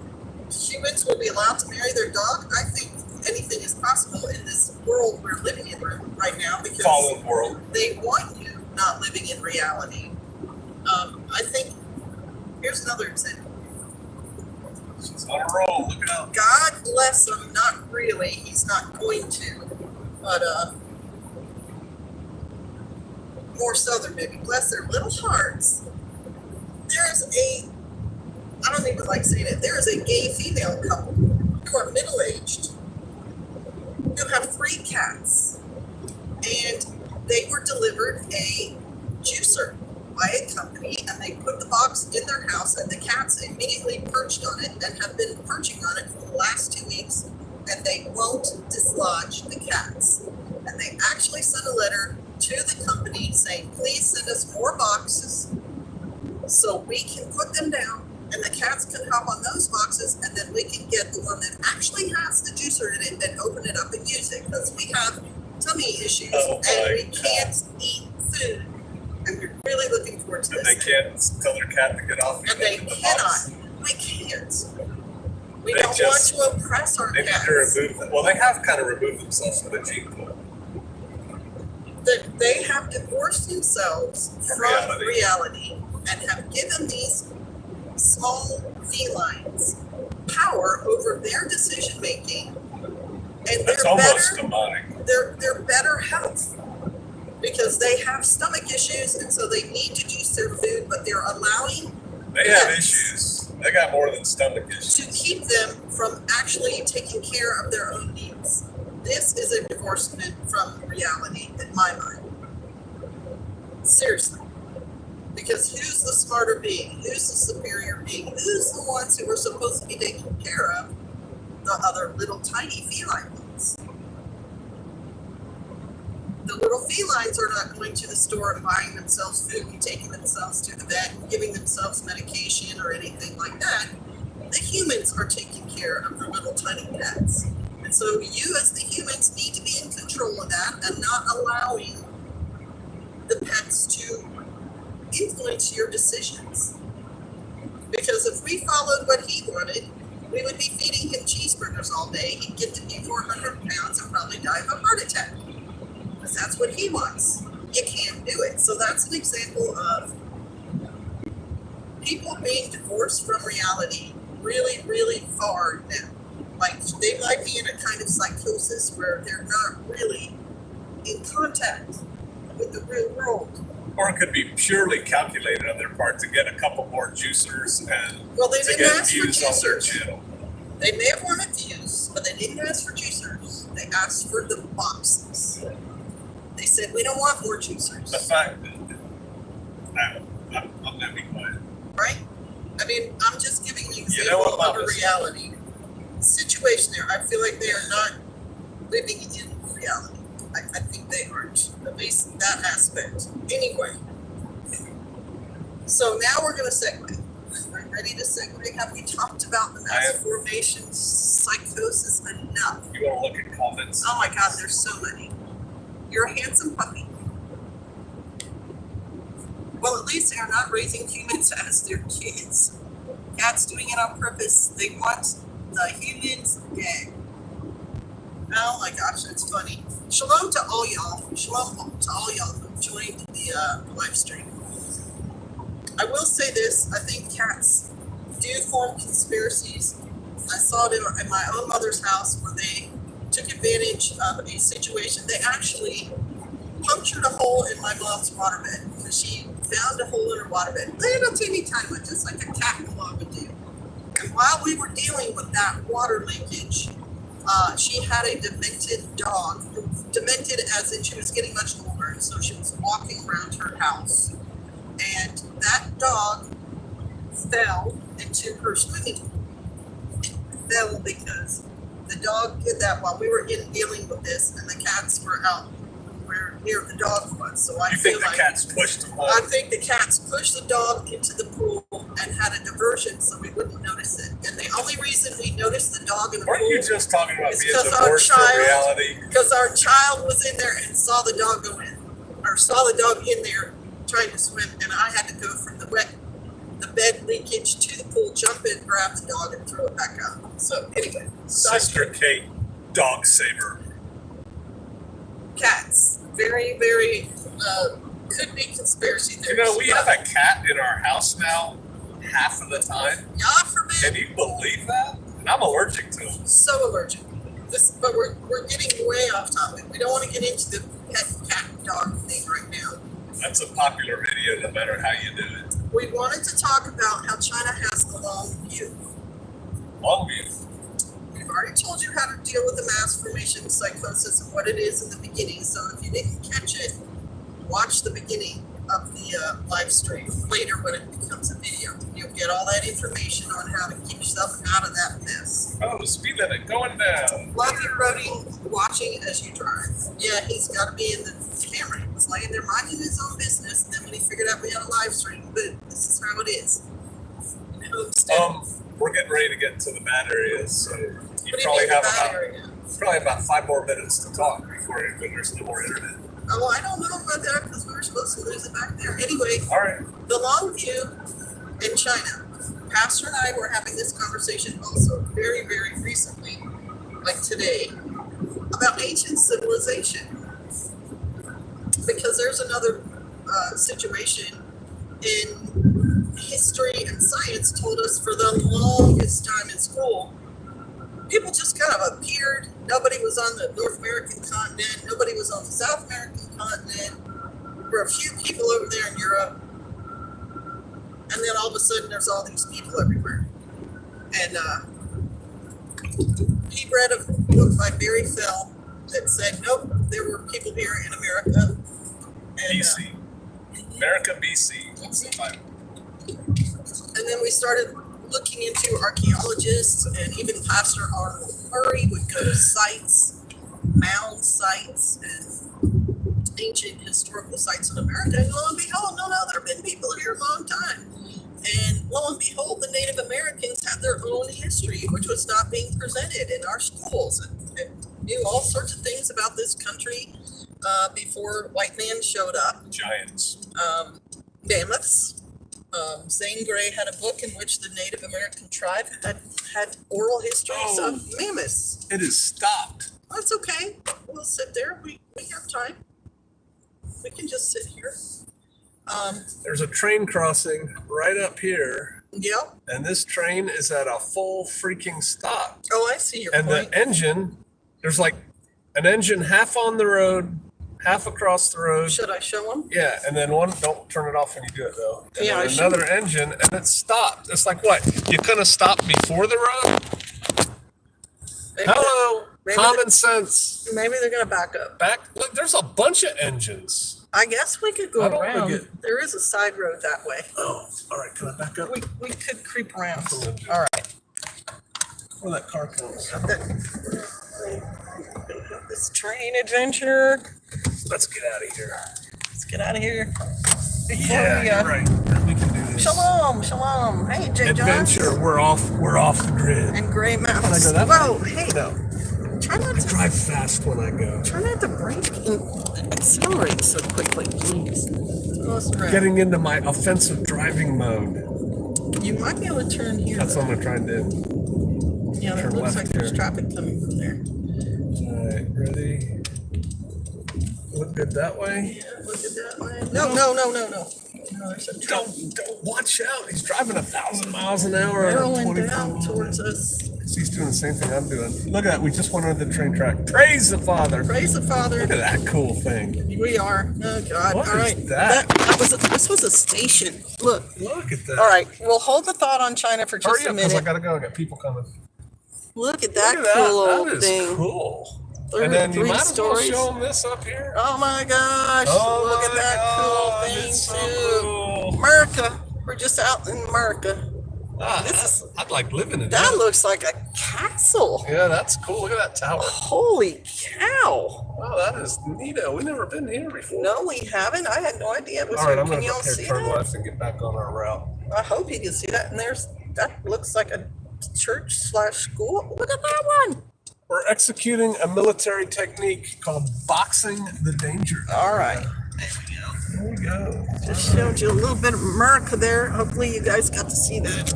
humans will be allowed to marry their dog? I think anything is possible in this world we're living in right now, because fallen world. They want you not living in reality. I think, here's another example. She's on a roll, look out. God bless him, not really, he's not going to, but more southern maybe, bless their little hearts. There's I don't even like saying it, there is a gay female couple who are middle-aged, who have 3 cats, and they were delivered a juicer by a company, and they put the box in their house, and the cats immediately perched on it and have been perching on it for the last 2 weeks, and they won't dislodge the cats. And they actually sent a letter to the company saying, please send us more boxes so we can put them down, and the cats can hop on those boxes, and then we can get the one that actually has the juicer in it and open it up and use it, because we have tummy issues and we can't eat food, and we're really looking forward to this. And they can't tell their cat to get off. And they cannot. We can't. We don't want to oppress our cats. They need to remove them. Well, they have kind of removed themselves from the gene pool. They have divorced themselves from reality and have given these small felines power over their decision making, and that's almost demonic. Their better health, because they have stomach issues, and so they need to juice their food, but they're allowing they have issues. They got more than stomach issues to keep them from actually taking care of their own needs. This is a divorcement from reality in my mind. Seriously. Because who's the smarter being? Who's the superior being? Who's the ones who are supposed to be taking care of the other little tiny feline ones? The little felines are not going to the store and buying themselves food and taking themselves to the vet and giving themselves medication or anything like that. The humans are taking care of the little tiny pets. And so you as the humans need to be in control of that and not allowing the pets to influence your decisions. Because if we followed what he wanted, we would be feeding him cheeseburgers all day. He'd get to be 400 pounds and probably die of a heart attack. Because that's what he wants. You can't do it. So that's an example of people being divorced from reality really, really far now. Like, they might be in a kind of psychosis where they're not really in contact with the real world. Or it could be purely calculated on their part to get a couple more juicers and Well, they to didn't get ask for views on their juicers. channel. They may have wanted views, but they didn't ask for juicers. They asked for the boxes. They said, we don't want more The juicers, fact that I'm gonna be quiet. right? I mean, I'm just giving you an You know example what, of a Mama? reality situation there. I feel like they are not living in reality. I think they aren't, at least that aspect. Anyway, so now we're going to segue. Are you ready to segue? Have we talked about the I mass am. formation psychosis enough? You wanna look at comments? Oh my God, there's so many. You're a handsome puppy. Well, at least they're not raising humans as their kids. Cats doing it on purpose. They want the humans dead. Oh my gosh, that's funny. Shalom to all y'all. Shalom to all y'all who joined the live stream. I will say this, I think cats do form conspiracies. I saw it in my own mother's house where they took advantage of a situation. They actually punctured a hole in my mom's waterbed because she found a hole in her waterbed. Little teeny tiny one, just like a cat claw would do. And while we were dealing with that water leakage, she had a demented dog. Demented as in she was getting much older, and so she was walking around her house. And that dog fell into her swimming pool. It fell because the dog did that while we were dealing with this, and the cats were out where near the dog was. So I You feel think the like cats pushed them I on? think the cats pushed the dog into the pool and had a diversion so we wouldn't notice it. And the only reason we noticed the dog in the Weren't you pool just talking about It's being 'cause our divorced from child- reality? because our child was in there and saw the dog go in, or saw the dog in there trying to swim, and I had to go from the bed leakage to the pool, jump in, grab the dog, and throw it back out. So anyway, Sister Kate, dog saver. cats, very, very could be conspiracy You theories. know, we have a cat in our house now half of the time. God forbid. Can you believe that? And I'm allergic to them. So allergic. But we're getting way off topic. We don't want to get into the pet cat dog thing right now. That's a popular video no matter how you do it. We wanted to talk about how China has the long view. Long view. We've already told you how to deal with the mass formation psychosis and what it is in the beginning. So if you didn't catch it, watch the beginning of the live stream later when it becomes a video. You'll get all that information on how to keep yourself out of that mess. Oh, speed limit going down. Love you, Brody, watching as you drive. Yeah, he's got to be in the camera. He was laying there minding his own business, and then when he figured out we had a live stream, but this is how it is. We're getting ready to get to the bad areas, so you What do you probably mean have the bad about, area? probably about 5 more minutes to talk before there's no more internet. Oh, I don't know about that because we were supposed to lose it back there. Anyway, All right. the long view in China. Pastor and I were having this conversation also very, very recently, like today, about ancient civilization. Because there's another situation in history and science told us for the longest time in school, people just kind of appeared. Nobody was on the North American continent. Nobody was on the South American continent. There were a few people over there in Europe. And then all of a sudden, there's all these people everywhere. And he read a book by Barry Fell that said, nope, there were people here in America. And, BC. America, BC. What's the Bible? and then we started looking into archaeologists, and even Pastor Arnold Murray would go to sites, mound sites, and ancient historical sites in America. And lo and behold, no, there have been people here a long time. And lo and behold, the Native Americans had their own history, which was not being presented in our schools, and knew all sorts of things about this country before white man showed up. Giants. Mammoths. Zane Grey had a book in which the Native American tribe had oral histories of mammoths. It is stopped. That's okay. We'll sit there. We have time. We can just sit here. There's a train crossing right up here, Yep. and this train is at a full freaking stop. Oh, I see your And point. the engine, there's like an engine half on the road half across the road. Should I show them? Yeah, and then one, don't turn it off when you do it though. And Yeah, then I another engine, and it stopped. It's like what? You couldn't stop before the road? Maybe Hello, maybe common sense. Maybe they're gonna back up. Look, there's a bunch of engines. I guess we could go I don't wanna around. get- There is a side road that way. Oh, all right, can I back up? We could creep around. Absolutely. All right. Before that car comes. This train adventure. Let's get out of here. Let's get out of here. Before Yeah, we, you're right. We can do this. Shalom, shalom. Hey, Jay Adventure. Johns. We're off the grid. And Gray Can I Mountains. go that Whoa, way? hey. No. Try not to Drive fast when I go. Try not to brake and accelerate so quickly, please. Close around. Getting into my offensive driving mode. You might be able to turn here. That's though. what I'm gonna try and do. Yeah, that turn looks left like there's here. traffic coming from there. All right, ready? Look good that way. Yeah, look at that way. No, no, no, no, no. No, there's a truck Don't watch out. He's driving 1,000 miles an hour. barreling down towards us. He's doing the same thing I'm doing. Look at that. We just went under the train track. Praise the Father. Praise the Look Father. at that cool thing. We are. Oh God! What All is right. that? This was a station. Look. Look at that. All right. We'll hold the thought on China for just Hurry a up, because I minute. gotta go. I got people coming. Look at that Look at cool that. old That is thing. cool. And then you Three might as well stories. show them this up here. Oh my gosh! Oh Look at my that God, cool thing it's so too. cool. America. We're just out in America. I'd like living in That looks like a castle. Yeah, that's cool. Look at that tower. Holy cow! Wow, that is neato. We've never been here before. No, we haven't. I had no idea it was All right, here. I'm Can gonna y'all go here, see turn that? left and get back on our route. I hope you can see that. And that looks like a church/school. Look at that one. We're executing a military technique called boxing the danger. All right. There we go. Just showed you a little bit of America there. Hopefully you guys got to see that.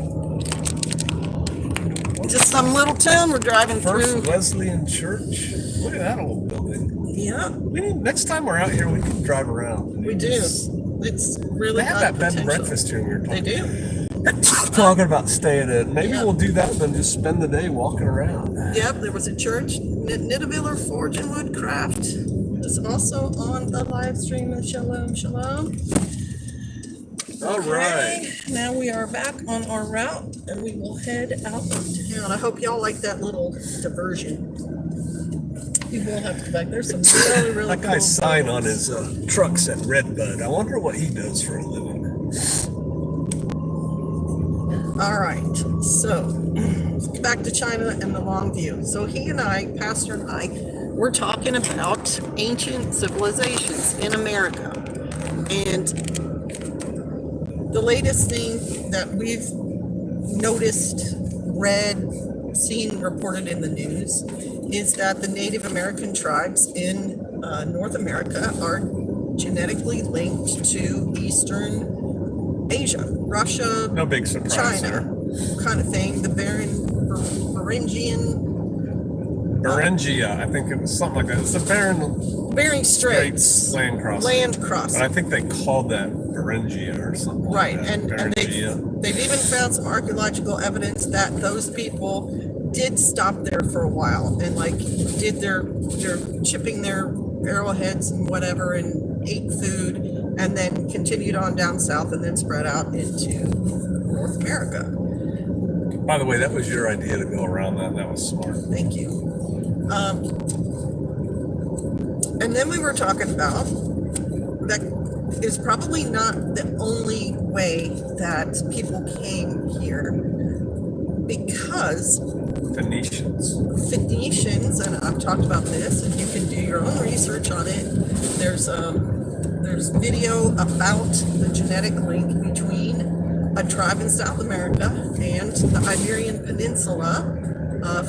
Just some little town we're driving First through. Wesleyan Church. Look at that old building. Yeah, Next time we're out here, we can drive around. we do. It's really They have got that bed and potential. breakfast here. We were They talking, do. talking about staying in. Maybe Yeah. we'll do that and then just spend the day walking around. Yep, there was a church, Nittaviller Forge and Woodcraft. It's also on the live stream. Shalom, shalom. All right. Okay, now we are back on our route and we will head out of town. I hope y'all like that little diversion. You will have to go back. There's some really, really That guy's cool sign on his truck said Redbud. I wonder what he does for a living. All right, so back to China and the long view. So he and I, Pastor and I, we're talking about ancient civilizations in America. And the latest thing that we've noticed, read, seen reported in the news is that the Native American tribes in North America are genetically linked to Eastern Asia, Russia, No big surprise China, there. kind of thing. The Beringia, I think it was something like that. It's the Bering Straits land crossing. land crossing. But I think they called that Beringia or something. Right, like that. and Beringia. they've even found some archaeological evidence that those people did stop there for a while and like did their chipping their arrowheads and whatever and ate food and then continued on down south and then spread out into North America. By the way, that was your idea to go around that. That was smart. Thank you. And then we were talking about that is probably not the only way that people came here because Phoenicians, and I've talked about this, and you can do your own research on it. There's video about the genetic link between a tribe in South America and the Iberian Peninsula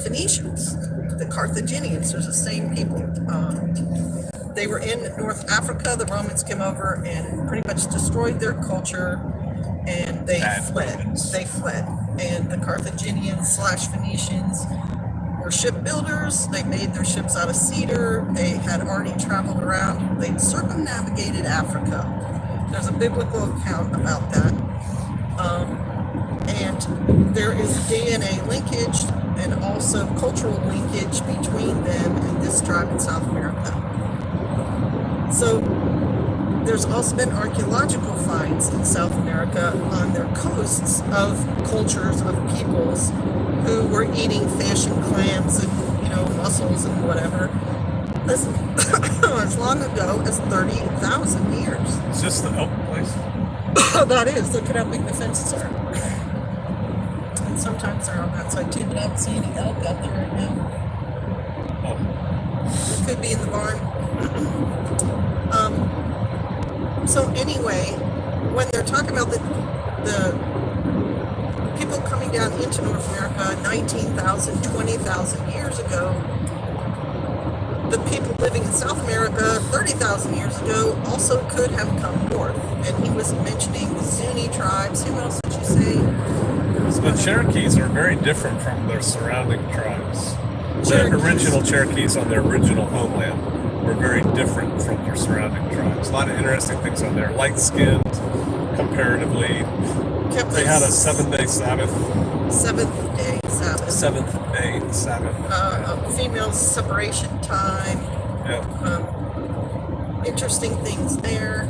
Phoenicians, the Carthaginians. There's the same people. They were in North Africa. The Romans came over and pretty much destroyed their culture, and they fled. Romans. They fled. And the Carthaginians / Phoenicians were shipbuilders. They made their ships out of cedar. They had already traveled around. They'd circumnavigated Africa. There's a biblical account about that. And there is DNA linkage and also cultural linkage between them and this tribe in South America. So there's also been archaeological finds in South America on their coasts of cultures of peoples who were eating fish and clams and, mussels and whatever as long ago as 30,000 years. Is this the elk place? That is. Look at how big the fences are. And sometimes they're on that side too, but I don't see any elk out there right now. Oh. It could be in the barn. So anyway, when they're talking about the people coming down into North America 19,000, 20,000 years ago, the people living in South America 30,000 years ago also could have come north. And he was mentioning the Zuni tribes. Who else did you say? The Cherokees are very different from their surrounding tribes. The original Cherokees on their original homeland were very different from their surrounding tribes. A lot of interesting things on there. Light-skinned, comparatively. They had a 7-day Sabbath. Seventh-day Sabbath. Seventh-day Sabbath. Female separation time. Yeah. Interesting things there.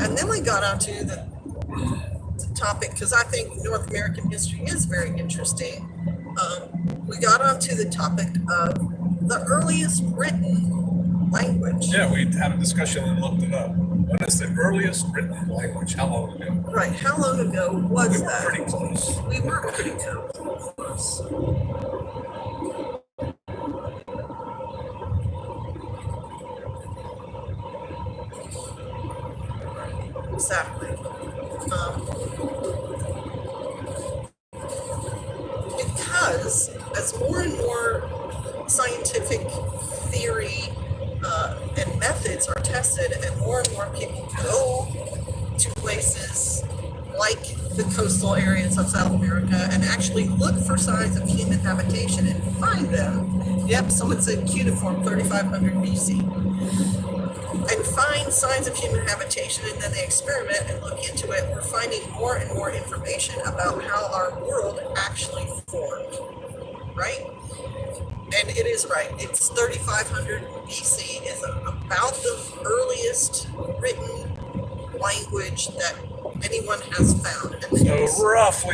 And then we got onto the topic, because I think North American history is very interesting. We got onto the topic of the earliest written language. Yeah, we had a discussion and looked it up. What is the earliest written language? How long ago? Right, how long ago was We were that? pretty close. We were pretty close. Exactly. Because as more and more scientific theory and methods are tested, and more people go to places like the coastal areas of South America and actually look for signs of human habitation and find them. Yep, someone said cuneiform 3500 BC. And find signs of human habitation, and then they experiment and look into it. We're finding more and more information about how our world actually formed, right? And it is right. It's 3500 BC is about the earliest written language that anyone has found. And So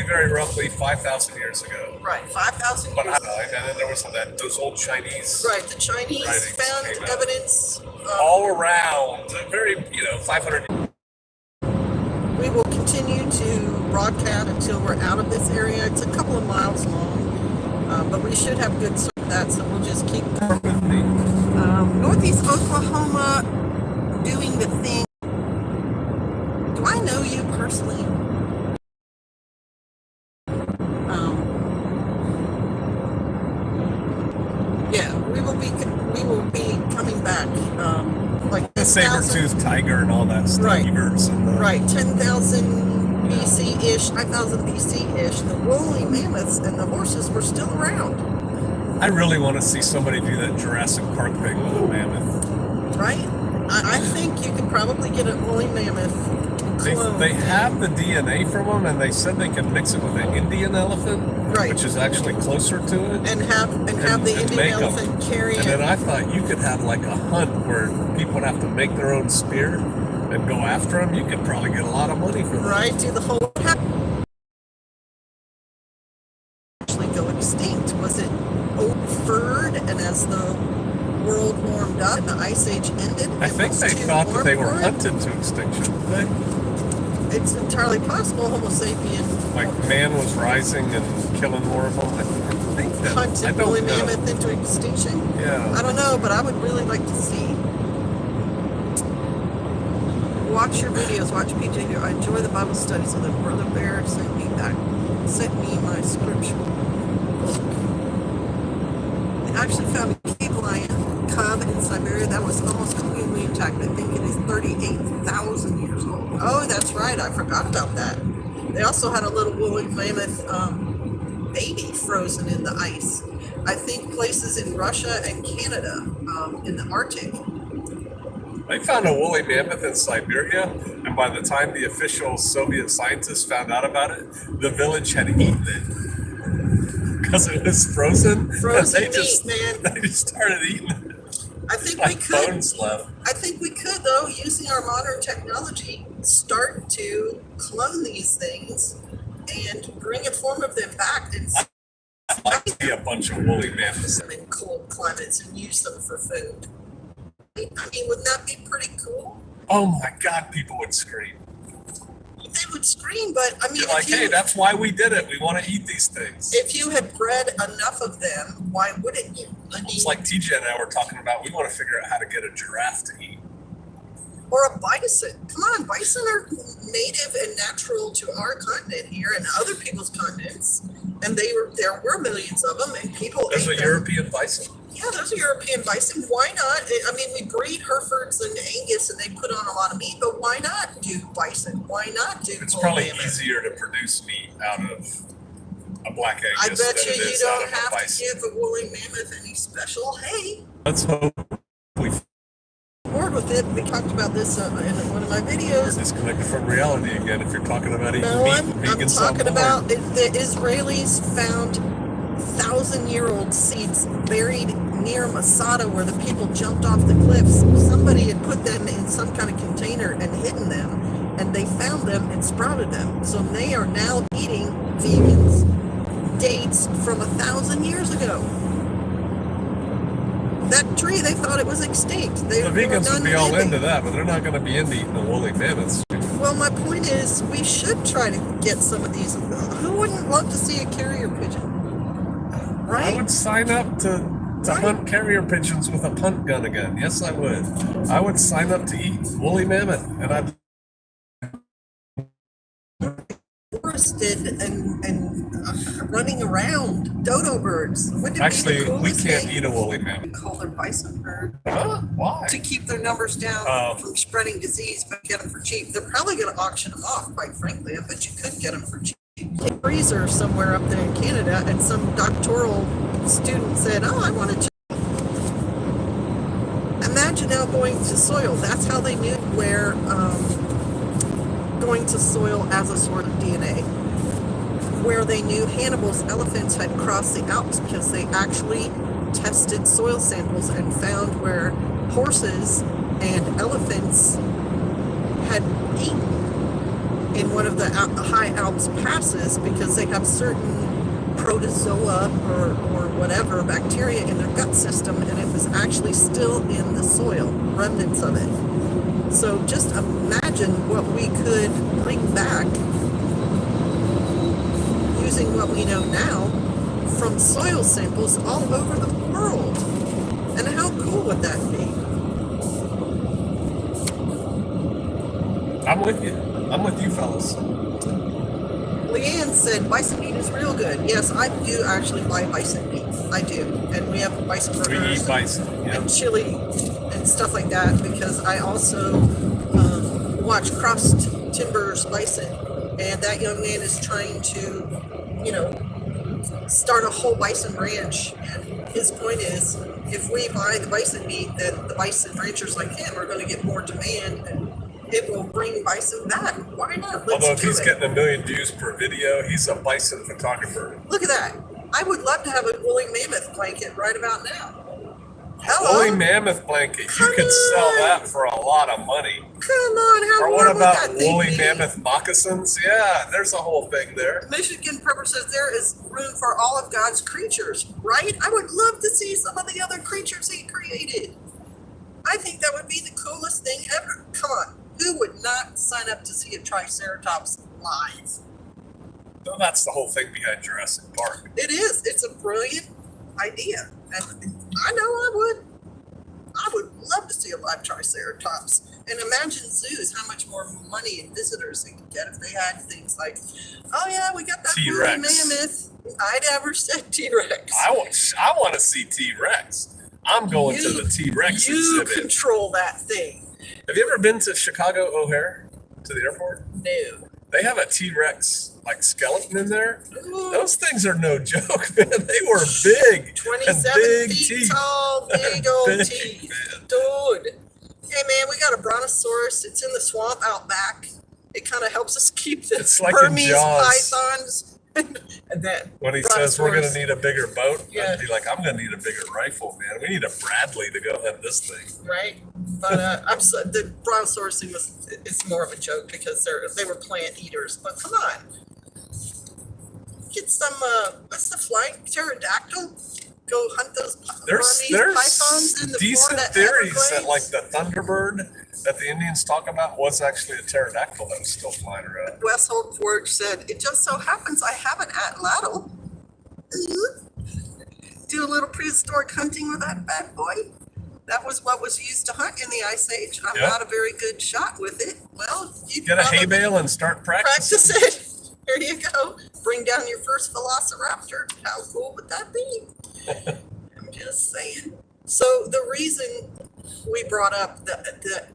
very roughly 5,000 years ago. right, 5,000 But years. and then there was those old Chinese Right, the Chinese writings found came out. evidence. All around, 500. We will continue to broadcast until we're out of this area. It's a couple of miles long, but we should have good service with that, so we'll just keep going. With me. Northeast Oklahoma doing the thing. Do I know you personally? Yeah, we will be coming back. Like The saber-toothed tiger and all that stuff. Right. Tigers and the, Right, 10,000 BC-ish, 5,000 BC-ish. The woolly mammoths and the horses were still around. I really want to see somebody do that Jurassic Park thing with a mammoth. Right? I think you could probably get a woolly mammoth clone. They have the DNA from them, and they said they can mix it with an Indian elephant, Right. which is actually closer to it. and have the and Indian make 'em. elephant carry And it. then I thought you could have like a hunt where people would have to make their own spear and go after them. You could probably get a lot of money for that. Right? Do the whole actually go extinct? Was it over-furred, and as the world warmed up and the ice age ended, I it think was they too thought that warm they were for it? hunted to extinction. didn't they? It's entirely possible Homo sapien Like man was rising and killing more of them. I think that. I hunted don't woolly know. mammoth into extinction. Yeah. I don't know, but I would really like to see. Watch your videos. Watch PJ. I enjoy the Bible studies. So that Brother Bear sent me my scripture book. They actually found a cave lion cub in Siberia that was almost completely intact. I think it is 38,000 years old. Oh, that's right. I forgot about that. They also had a little woolly mammoth baby frozen in the ice. I think places in Russia and Canada, in the Arctic. They found a woolly mammoth in Siberia, and by the time the official Soviet scientists found out about it, the village had eaten it. because it was frozen. Frozen And meat, man. They just started eating it. I think Like we could. bones left. I think we could, though, using our modern technology, start to clone these things and bring a form of them back and I'd like to see a bunch of woolly mammoths. them in cold climates and use them for food. I mean, wouldn't that be pretty cool? Oh my God, people would scream. They would scream, but I mean, You're like, hey, that's why we did it. We want to eat these things. if you had bred enough of them, why wouldn't you? I mean, It's like TJ and I were talking about. We want to figure out how to get a giraffe to eat. or a bison. Come on, bison are native and natural to our continent here and other people's continents, and there were millions of them, and people There's ate a them. European bison. Yeah, those are European bison. Why not? I mean, we breed Herefords and Angus, and they put on a lot of meat. But why not do bison? Why not do? It's bull probably mammoth? easier to produce meat out of a black I Angus bet than you it you is out don't of a have to bison. give a woolly mammoth any special hay. Let's hope we Bored with it. We talked about this in one of my videos. disconnected from reality again. If you're talking about eating No, meat, I'm vegans talking on board. about the Israelis found 1,000-year-old seeds buried near Masada where the people jumped off the cliffs. Somebody had put them in some kind of container and hidden them, and they found them and sprouted them. So they are now eating vegans dates from 1,000 years ago. That tree, they thought it was extinct. They The were vegans would done be all living. into that, but they're not going to be into eating the woolly mammoths. Well, my point is, we should try to get some of these. Who wouldn't love to see a carrier pigeon? Right? I would sign up to hunt carrier pigeons with a punt gun again. Yes, I would. I would sign up to eat woolly mammoth, and I'd Forested and running around dodo birds. Wouldn't it be actually the we coolest can't thing? eat a woolly mammoth. Call their bison herd Huh? Why? to keep their numbers down Oh. from spreading disease, but get them for cheap. They're probably going to auction them off, quite frankly. I bet you could get them for cheap. A freezer somewhere up there in Canada, and some doctoral student said, "Oh, I want to check." Imagine now going to soil. That's how they knew where going to soil as a sort of DNA. Where they knew Hannibal's elephants had crossed the Alps because they actually tested soil samples and found where horses and elephants had eaten in one of the high Alps passes because they have certain protozoa or whatever bacteria in their gut system, and it was actually still in the soil, remnants of it. So just imagine what we could bring back using what we know now from soil samples all over the world. And how cool would that be? I'm with you. I'm with you, fellas. Leanne said bison meat is real good. Yes, I do actually buy bison meat. I do. And we have bison We burgers eat bison. Yeah. and chili and stuff like that because I also watch Crossed Timbers Bison. And that young man is trying to, start a whole bison ranch. And his point is, if we buy the bison meat, then the bison ranchers like him are going to get more demand, and it will bring bison back. Why not? Let's Although if do he's it. getting 1 million views per video, he's a bison photographer. Look at that. I would love to have a woolly mammoth blanket right about now. Hello. Woolly mammoth blanket. Come You could sell on. that for a lot of money. Come on, how Or warm what would about that thing woolly be? mammoth moccasins? Yeah, there's a whole thing there. Michigan Pepper says there is room for all of God's creatures, right? I would love to see some of the other creatures he created. I think that would be the coolest thing ever. Come on, who would not sign up to see a Triceratops live? Well, that's the whole thing behind Jurassic Park. It is. It's a brilliant idea. And I know I would. I would love to see a live Triceratops. And imagine zoos, how much more money and visitors they could get if they had things like, oh yeah, we got that woolly T-Rex. mammoth. I never said T-Rex. I want to see T-Rex. I'm going to the T-Rex You exhibit. control that thing. Have you ever been to Chicago O'Hare, to the airport? No. They have a T-Rex skeleton in there. Ooh, Those things are no joke, man. They were big. 27 big feet teeth. tall, big old Big, teeth. man. Dude. Hey man, we got a brontosaurus. It's in the swamp out back. It kind of helps us keep the It's like in Hermes Jaws. pythons And then When he says we're going to brontosaurus- need a bigger boat, Yeah. I'd be like, I'm going to need a bigger rifle, man. We need a Bradley to go hunt this thing. right? But the brontosaurus thing it's more of a joke because they were plant eaters. But come on, get some. What's the flying pterodactyl? Go hunt those Burmese pythons in the decent Florida theories that Everglades. like the Thunderbird that the Indians talk about was actually a pterodactyl that was still flying around. Wes Holtforge said, "It just so happens I have an atlatl. Do a little prehistoric hunting with that bad boy. That was what was used to hunt in the Ice Age. I'm Yeah. not a very good shot with it. Well, you Get a hay probably bale and start practicing. practice it. Here you go. Bring down your first velociraptor. How cool would that be? I'm just saying. So the reason we brought up the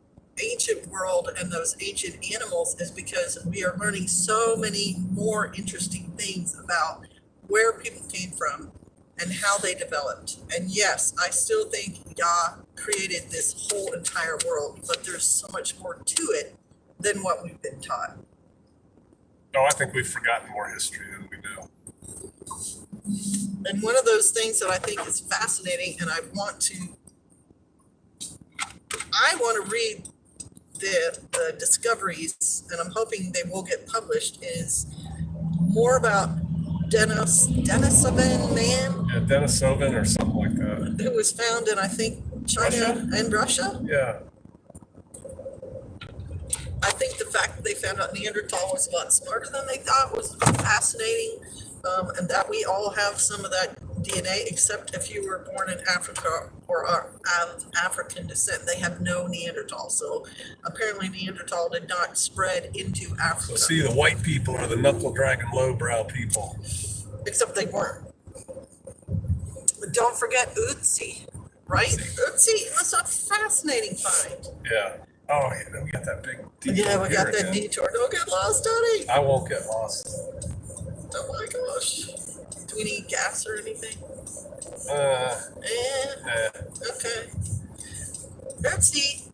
ancient world and those ancient animals is because we are learning so many more interesting things about where people came from and how they developed. And yes, I still think Yah created this whole entire world, but there's so much more to it than what we've been taught. No, I think we've forgotten more history than we know. And one of those things that I think is fascinating, and I want to read the discoveries, and I'm hoping they will get published, is more about Denisovan man, Yeah, Denisovan or something like that. who was found in, I think, China Russia? and Russia. Yeah. I think the fact that they found out Neanderthal was a lot smarter than they thought was fascinating, and that we all have some of that DNA, except if you were born in Africa or are of African descent. They have no Neanderthal. So apparently Neanderthal did not spread into So Africa, see, the white people are the knuckle dragging lowbrow people. except they weren't. But don't forget Ötzi, right? Ötzi was a fascinating find. Yeah. Oh, yeah, we got that big detour. Yeah, we got here that again. detour. Don't get lost, Daddy. I won't get lost. Oh my gosh. Do we need gas or anything? Uh, Okay. Let's see.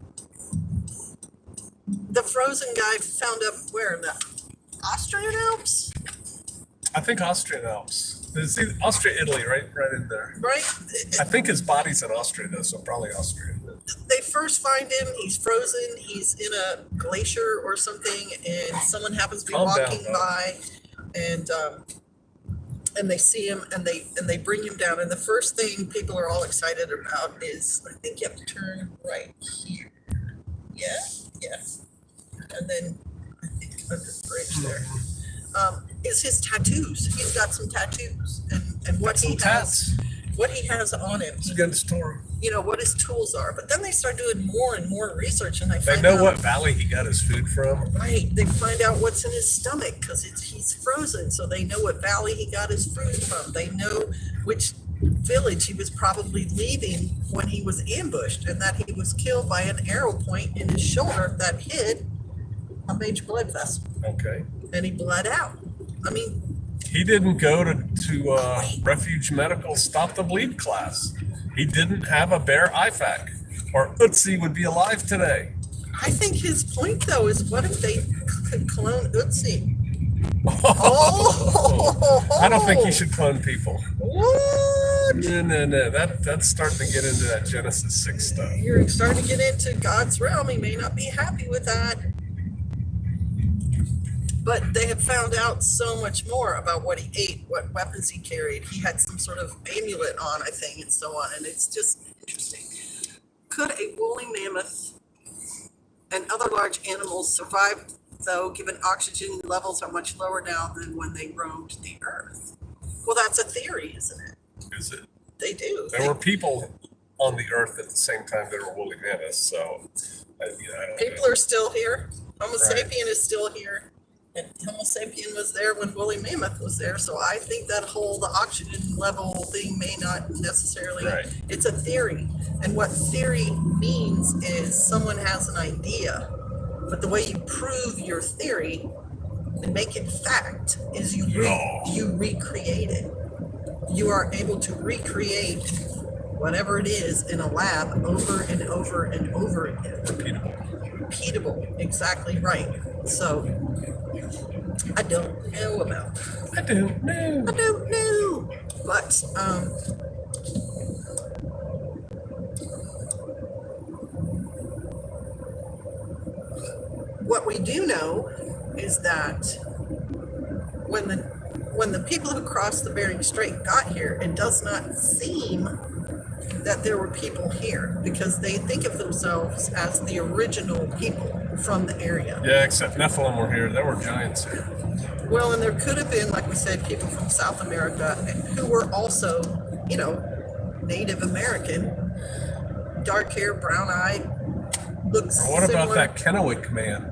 The frozen guy found up where? In the Austrian Alps? I think Austrian Alps. See, Austria, Italy, right in there. Right? I think his body's in Austria, though, so probably Austria. They first find him, he's frozen, he's in a glacier or something, and someone happens to be Calm down, walking bud. by, and they see him and they bring him down. And the first thing people are all excited about is, I think you have to turn right here. Yeah? Yeah. And then I think under the bridge there. Is his tattoos. He's got some tattoos, and what he has, what he has on him. It's against Torah. You know what his tools are. But then they start doing more and more research, and They find know out, what valley he got his food from. right? They find out what's in his stomach because he's frozen, so they know what valley he got his food from. They know which village he was probably leaving when he was ambushed, and that he was killed by an arrow point in his shoulder that hit a major blood vessel, Okay. and he bled out. I mean, He didn't go to Refuge Medical Stop the Bleed class. He didn't have a bare IFAC, or Ötzi would be alive today. I think his point though is, what if they could clone Ötzi? Oh, I don't think you should clone people. What? No. That's starting to get into that Genesis 6 stuff. You're starting to get into God's realm. He may not be happy with that. But they have found out so much more about what he ate, what weapons he carried. He had some sort of amulet on, I think, and so on. And it's just interesting. Could a woolly mammoth and other large animals survive, though, given oxygen levels are much lower now than when they roamed the earth? Well, that's a theory, isn't it? Is it? They do. There were people on the earth at the same time there were woolly mammoths, so I don't People know. are still here. Homo Right. sapien is still here. And Homo sapien was there when woolly mammoth was there. So I think that the oxygen level thing may not necessarily, Right. It's a theory. And what theory means is someone has an idea, but the way you prove your theory and make it fact is you recreate it. You are able to recreate whatever it is in a lab over and over and over again. Repeatable, exactly right. So I don't know about that. I don't know. I don't know. But what we do know is that when the people who crossed the Bering Strait got here, it does not seem that there were people here because they think of themselves as the original people from the area. Yeah, except Nephilim were here. There were giants here. Well, and there could have been, like we said, people from South America who were also, Native American, dark hair, brown eye, looks Or what similar. about that Kennewick man?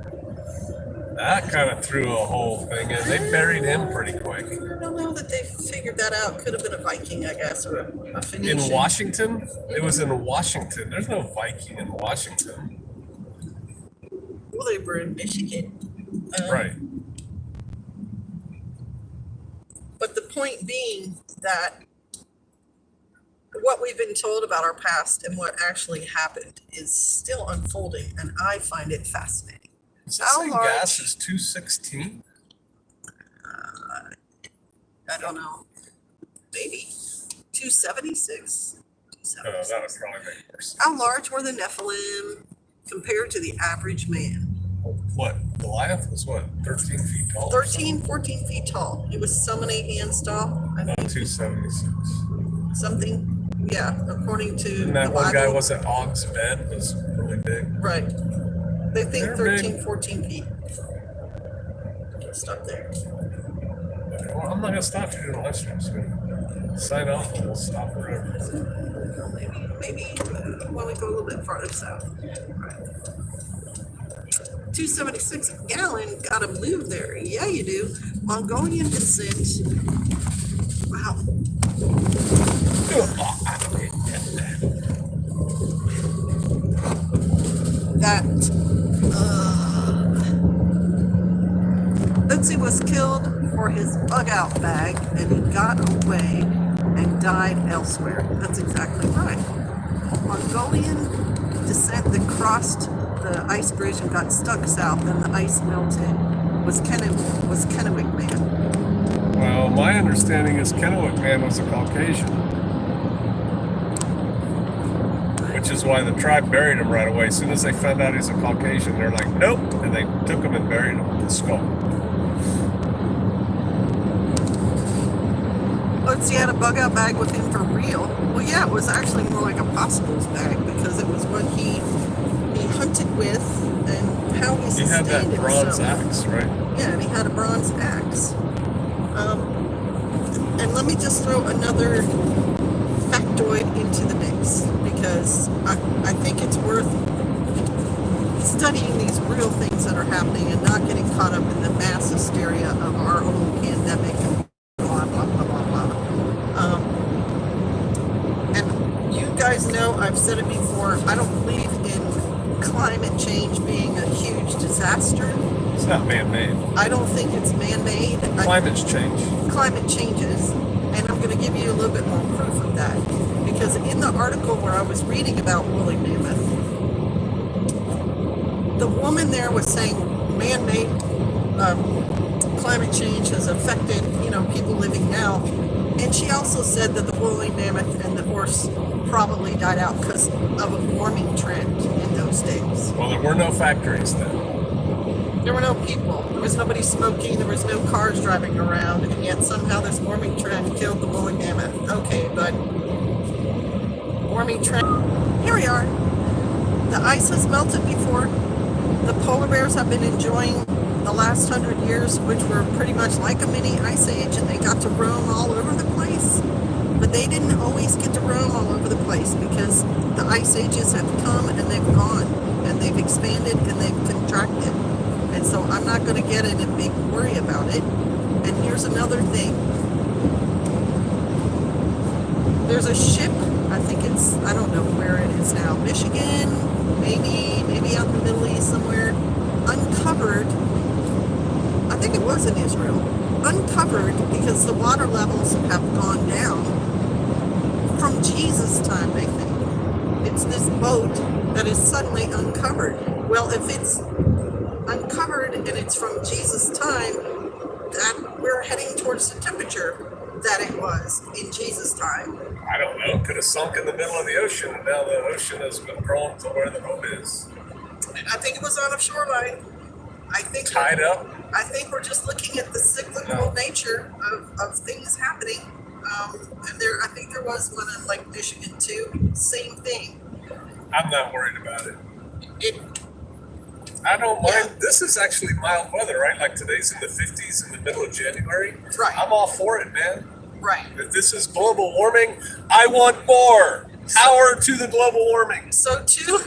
That kind of threw a whole thing in. They buried him pretty quick. I don't know that they figured that out. Could have been a Viking, I guess, or a Phoenician. In Washington? It was in Washington. There's no Viking in Washington. Well, they were in Michigan. Right. But the point being that what we've been told about our past and what actually happened is still unfolding, and I find it fascinating. Does that say gas is 216? I don't know. Maybe 276? Oh, that would probably make more sense. How large were the Nephilim compared to the average man? What? Goliath was what? 13 feet tall? 13, 14 feet tall. He was summoning hands tall. I No, think 276. something. Yeah, according to And that the one Bible. guy was at Og's bed, was really big. Right. They think They're 13, big. 14 feet. Stop there. Well, I'm not going to stop you doing a live stream. So sign off and we'll stop forever. Maybe when we go a little bit farther south. Right. 276 a gallon. Gotta move there. Yeah, you do. Mongolian descent. Wow. That Betsy was killed for his bug out bag and he got away and died elsewhere. That's exactly right. Mongolian descent that crossed the ice bridge and got stuck south and the ice melted was Kennewick man. Well, my understanding is Kennewick man was a Caucasian. Which is why the tribe buried him right away. As soon as they found out he's a Caucasian, they're like, nope. And they took him and buried him with the skull. Let's see, he had a bug out bag with him for real. Well, yeah, it was actually more like a possibles bag because it was what he hunted with and how he He sustained had that bronze himself. axe, right? Yeah, and he had a bronze axe. And let me just throw another factoid into the mix because I think it's worth studying these real things that are happening and not getting caught up in the mass hysteria of our own pandemic and blah, blah, blah, blah, blah. And you guys know, I've said it before, I don't believe in climate change being a huge disaster. It's not man-made. I don't think it's man-made. Climate's change. Climate changes, and I'm going to give you a little bit more proof of that. Because in the article where I was reading about woolly mammoth, the woman there was saying man-made climate change has affected, people living now. And she also said that the woolly mammoth and the horse probably died out because of a warming trend in those days. Well, there were no factories then. There were no people. There was nobody smoking. There was no cars driving around. And yet somehow this warming trend killed the woolly mammoth. Okay, but warming trend. Here we are. The ice has melted before. The polar bears have been enjoying the last 100 years, which were pretty much like a mini ice age, and they got to roam all over the place. But they didn't always get to roam all over the place because the ice ages have come and they've gone, and they've expanded and they've contracted. And so I'm not going to get in a big worry about it. And here's another thing. There's a ship, I don't know where it is now, Michigan, maybe out in the Middle East somewhere, uncovered, I think it was in Israel, uncovered because the water levels have gone down from Jesus' time, I think. It's this boat that is suddenly uncovered. Well, if it's uncovered and it's from Jesus' time, that we're heading towards the temperature that it was in Jesus' time. I don't know. Could have sunk in the middle of the ocean, and now the ocean has been drawn to where the moon is. I think it was on a shoreline. Tied up. I think we're just looking at the cyclical nature of things happening. And I think there was one in Lake Michigan too. Same thing. I'm not worried about it. I don't mind. Yeah. This is actually mild weather, right? Like today's in the 50s in the middle of January. Right. I'm all for it, man. Right. If this is global warming, I want more. Power to the global warming. So 2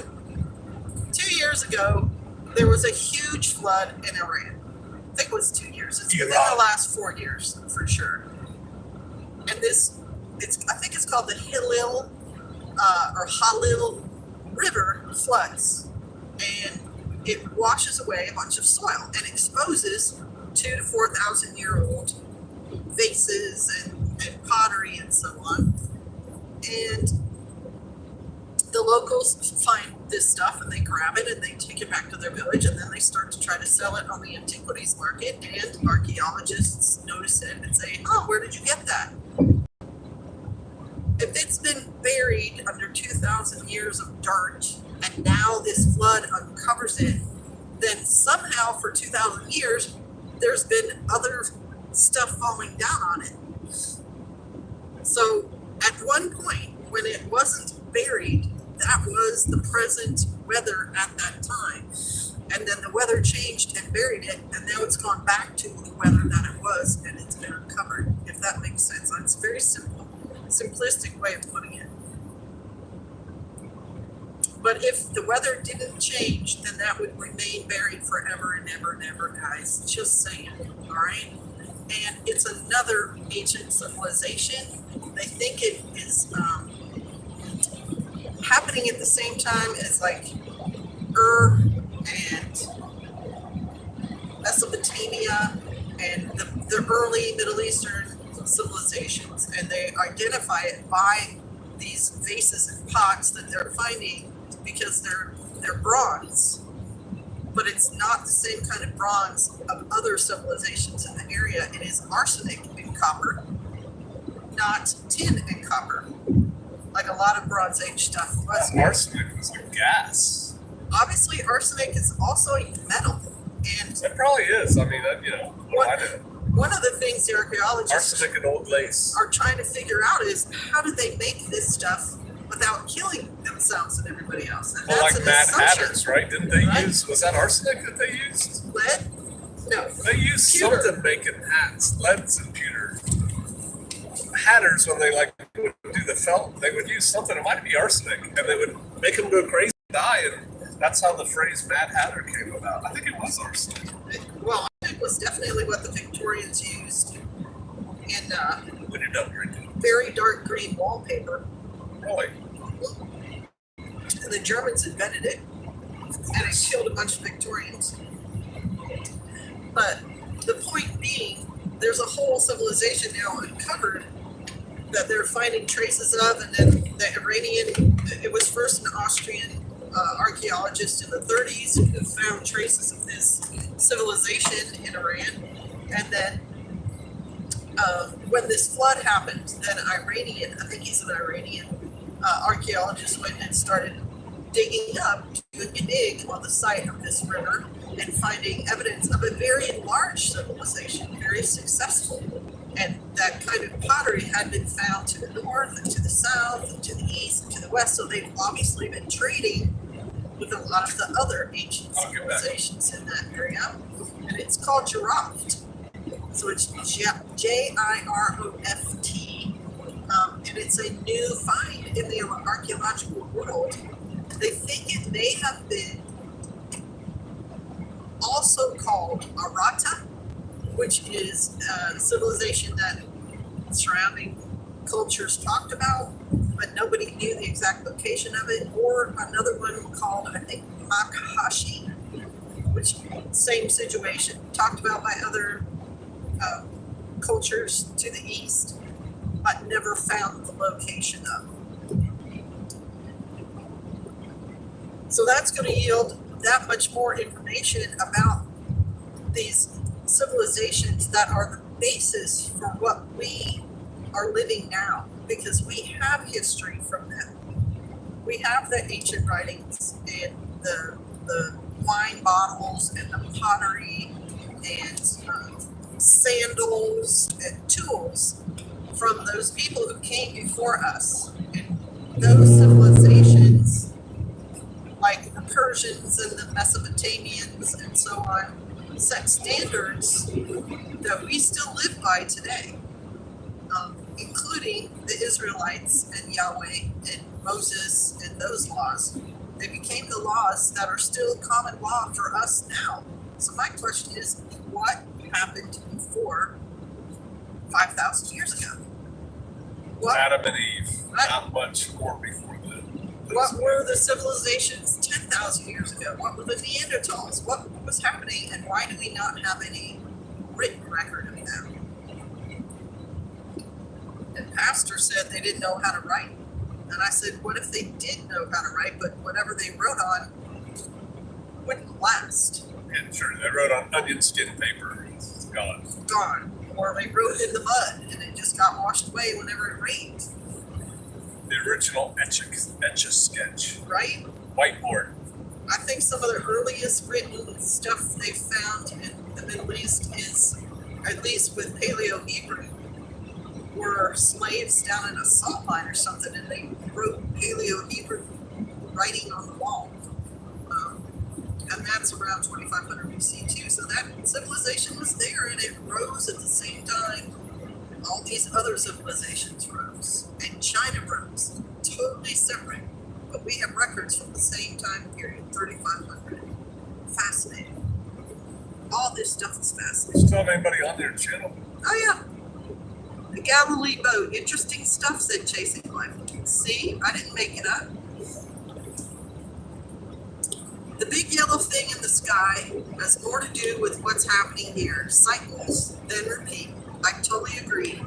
years ago, there was a huge flood in Iran. I think it was 2 years. It's within the last 4 years for sure. And I think it's called the Halil River floods, and it washes away a bunch of soil and exposes 2,000 to 4,000 year old vases and pottery and so on. And the locals find this stuff and they grab it and they take it back to their village, and then they start to try to sell it on the antiquities market, and archaeologists notice it and say, oh, where did you get that? If it's been buried under 2,000 years of dirt and now this flood uncovers it, then somehow for 2,000 years there's been other stuff falling down on it. So at one point when it wasn't buried, that was the present weather at that time. And then the weather changed and buried it, and now it's gone back to the weather that it was, and it's been uncovered, if that makes sense. It's a very simplistic way of putting it. But if the weather didn't change, then that would remain buried forever and ever and ever, guys. Just saying, all right? And it's another ancient civilization. They think it is happening at the same time as like and Mesopotamia and the early Middle Eastern civilizations, and they identify it by these vases and pots that they're finding because they're bronze, but it's not the same kind of bronze of other civilizations in the area. It is arsenic and copper, not tin and copper, like a lot of Bronze Age stuff was. Arsenic was a gas. Obviously, arsenic is also a metal, and it probably is. I mean, one of the things the archaeologists arsenic and old lace are trying to figure out is how did they make this stuff without killing themselves and everybody else? And well, that's like an Mad assumption. Hatters, right? Didn't they use? Was that arsenic that they used? Lead? No. They used something making hats, leads and pewter. Hatters, when they would do the felt, they would use something. It might be arsenic, and they would make them go crazy and die, and that's how the phrase Mad Hatter came about. I think it was arsenic. Well, it was definitely what the Victorians used in very dark green wallpaper. Really? And the Germans invented it, and it killed a bunch of Victorians. But the point being, there's a whole civilization now uncovered that they're finding traces of, and then the Iranian, it was first an Austrian archaeologist in the 30s who found traces of this civilization in Iran, and then when this flood happened, then I think he's an Iranian archaeologist, went and started digging up, doing a dig on the site of this river and finding evidence of a very large civilization, very successful. And that kind of pottery had been found to the north and to the south and to the east and to the west. So they've obviously been trading with a lot of the other ancient civilizations in that area. And it's called Giroft. So it's Giroft. And it's a new find in the archaeological world. They think it may have been also called Arata, which is a civilization that surrounding cultures talked about, but nobody knew the exact location of it, or another one called, I think, Makhashi, which same situation, talked about by other cultures to the east, but never found the location of. So that's going to yield that much more information about these civilizations that are the basis for what we are living now, because we have history from them. We have the ancient writings and the wine bottles and the pottery and sandals and tools from those people who came before us. And those civilizations, like the Persians and the Mesopotamians and so on, set standards that we still live by today, including the Israelites and Yahweh and Moses and those laws. They became the laws that are still common law for us now. So my question is, what happened before 5,000 years ago? What, Adam and Eve. What? Not much more before that. What were the civilizations 10,000 years ago? What were the Neanderthals? What was happening, and why do we not have any written record of them? And Pastor said they didn't know how to write. And I said, what if they did know how to write, but whatever they wrote on wouldn't last? Yeah, sure. They wrote on onion skin paper. It's gone. Gone. Or they wrote it in the mud and it just got washed away whenever it rained. The original etch-a-sketch. Right? Whiteboard. I think some of the earliest written stuff they found in the Middle East is, at least with Paleo-Hebrew, were slaves down in a salt mine or something, and they wrote Paleo-Hebrew writing on the wall. And that's around 2500 BC too. So that civilization was there, and it rose at the same time all these other civilizations rose. And China rose, totally separate. But we have records from the same time period, 3500. Fascinating. All this stuff is fascinating. Still have anybody on their channel? Oh yeah. The Galilee boat. Interesting stuff, said Chasing Life. See, I didn't make it up. The big yellow thing in the sky has more to do with what's happening here. Cycles, then repeat. I totally agree.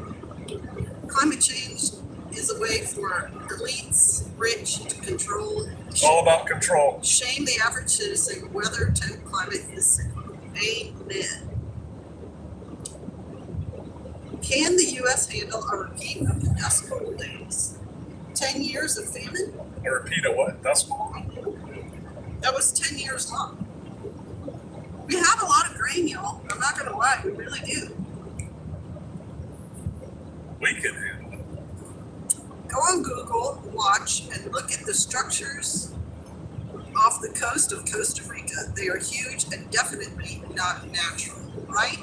Climate change is a way for elites, rich, to control. It's all about control. Shame the average citizen. Weather, temp, climate is amen. Can the U.S. handle a repeat of the Dust Bowl days? 10 years of famine? A repeat of what? Dust Bowl? That was 10 years long. We have a lot of grain, y'all. I'm not going to lie, we really do. We can handle it. Go on Google, watch, and look at the structures off the coast of Costa Rica. They are huge and definitely not natural, right?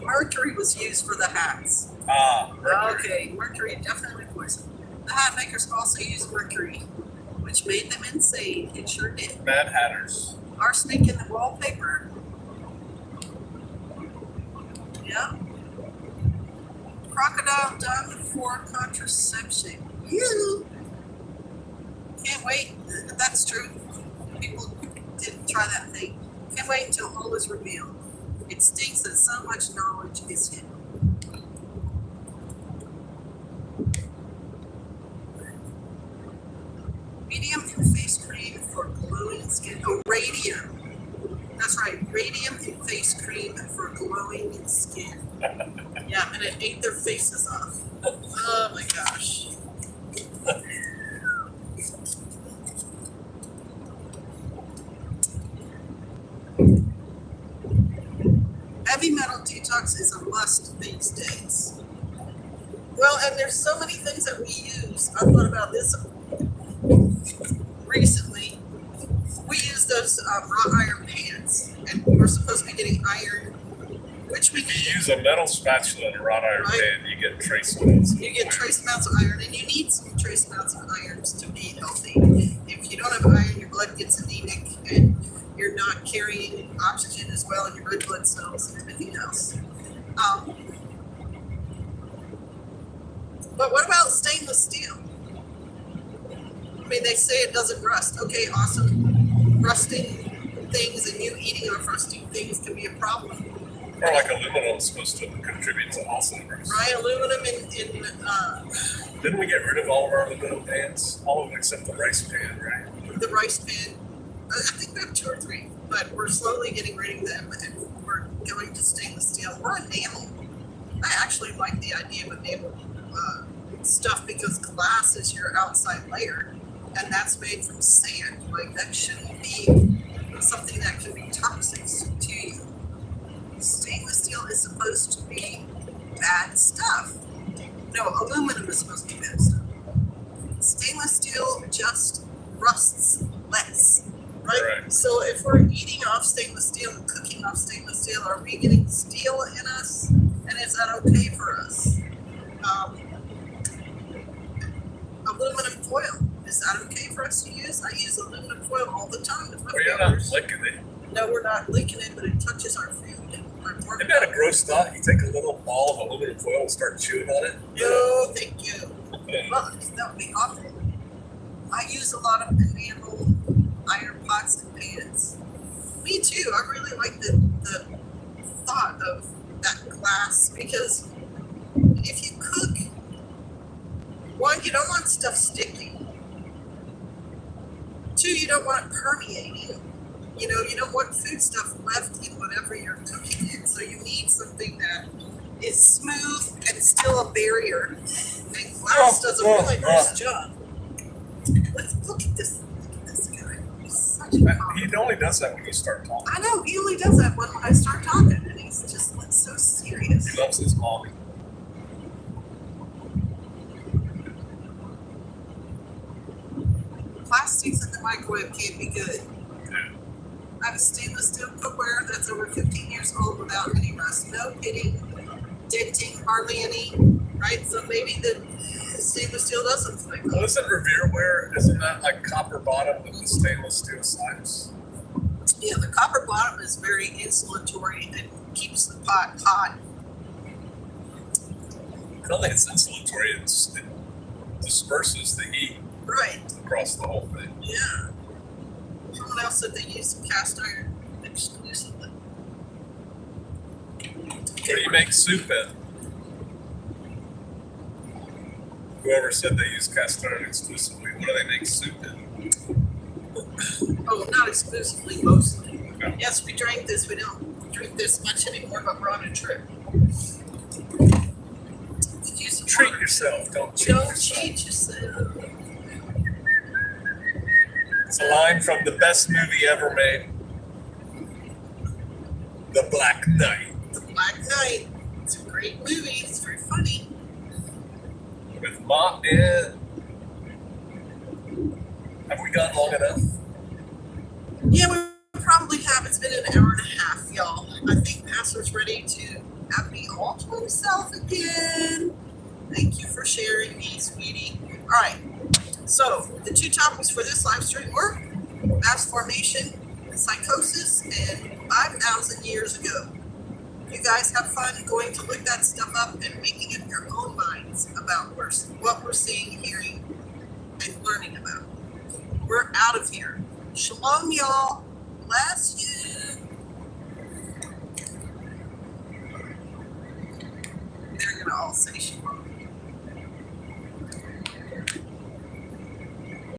Mercury was used for the hats. Mercury. Okay, mercury definitely poison. The hat makers also used mercury, which made them insane. It sure did. Mad Hatters. Arsenic in the wallpaper. Yeah. Crocodile dung for contraception. You can't wait. That's true. People didn't try that thing. Can't wait until all is revealed. It stinks that so much knowledge is hidden. Radium in face cream for glowing skin. Oh, radium. That's right. Radium in face cream for glowing skin. Yeah, and it ate their faces off. Oh my gosh. Heavy metal detox is a must these days. Well, and there's so many things that we use. I thought about this recently. We use those raw iron pans, and we're supposed to be getting iron, which we If you use a metal spatula in a wrought iron Right. pan, you get trace amounts. You get trace amounts of iron, and you need some trace amounts of irons to be healthy. If you don't have iron, your blood gets anemic, and you're not carrying oxygen as well in your red blood cells and everything else. But what about stainless steel? I mean, they say it doesn't rust. Okay, awesome. Rusting things and you eating off rusting things can be a problem. Or like aluminum is supposed to contribute to Alzheimer's. Right, aluminum Didn't we get rid of all of our aluminum pans? All of them except the rice pan, right? the rice pan. I think we have 2 or 3, but we're slowly getting rid of them. And we're going to stainless steel or enamel. I actually like the idea of enamel stuff because glass is your outside layer, and that's made from sand. Like, that shouldn't be something that can be toxic to you. Stainless steel is supposed to be bad stuff. No, aluminum is supposed to be bad stuff. Stainless steel just rusts less, right? Correct. So if we're eating off stainless steel and cooking off stainless steel, are we getting steel in us? And is that okay for us? Aluminum foil, is that okay for us to use? I use aluminum foil all the time with my Well, you're not fingers. licking it. No, we're not leaking it, but it touches our food. And our Isn't that a gross thought? You take a little ball of aluminum foil and start chewing on it? No, thank you. Yeah. Well, that would be awful. I use a lot of enamel iron pots and pans. Me too. I really like the thought of that glass because if you cook, one, you don't want stuff sticking. Two, you don't want it permeating. You know, you don't want food stuff left in whatever you're cooking in. So you need something that is smooth and still a barrier. And glass does a really nice job. Let's look at this. Look at this guy. He's such a He only does that when you start talking. I know, he only does that when I start talking, and he's just looks so serious. He loves his mommy. Plastics in the microwave can't be good. Yeah. I have a stainless steel cookware that's over 15 years old without any rust, no pitting, denting, hardly any, right? So maybe the stainless steel doesn't flake Well, off. isn't Revereware, isn't that like copper bottom with the stainless steel sides? Yeah, the copper bottom is very insulatory and keeps the pot hot. I don't think it's insulatory, it disperses the heat Right, across the whole thing. yeah. Someone else said they use cast iron exclusively. What do you make soup in? Whoever said they use cast iron exclusively, what do they make soup in? Oh, not exclusively, mostly. Okay. Yes, we drank this. We don't drink this much anymore, but we're on a trip. Did you some Treat water? yourself, don't cheat Don't yourself. cheat yourself. It's a line from the best movie ever made, The Black Knight, The Black Knight. It's a great movie. It's very funny. with Mott and... Have we gone long enough? Yeah, we probably have. It's been an hour and a half, y'all. I think Pastor's ready to have me all to himself again. Thank you for sharing me, sweetie. All right. So the two topics for this live stream were mass formation and psychosis and 5,000 years ago. You guys have fun going to look that stuff up and making up your own minds about what we're seeing, hearing, and learning about. We're out of here. Shalom, y'all. Bless you. They're going to all say shalom.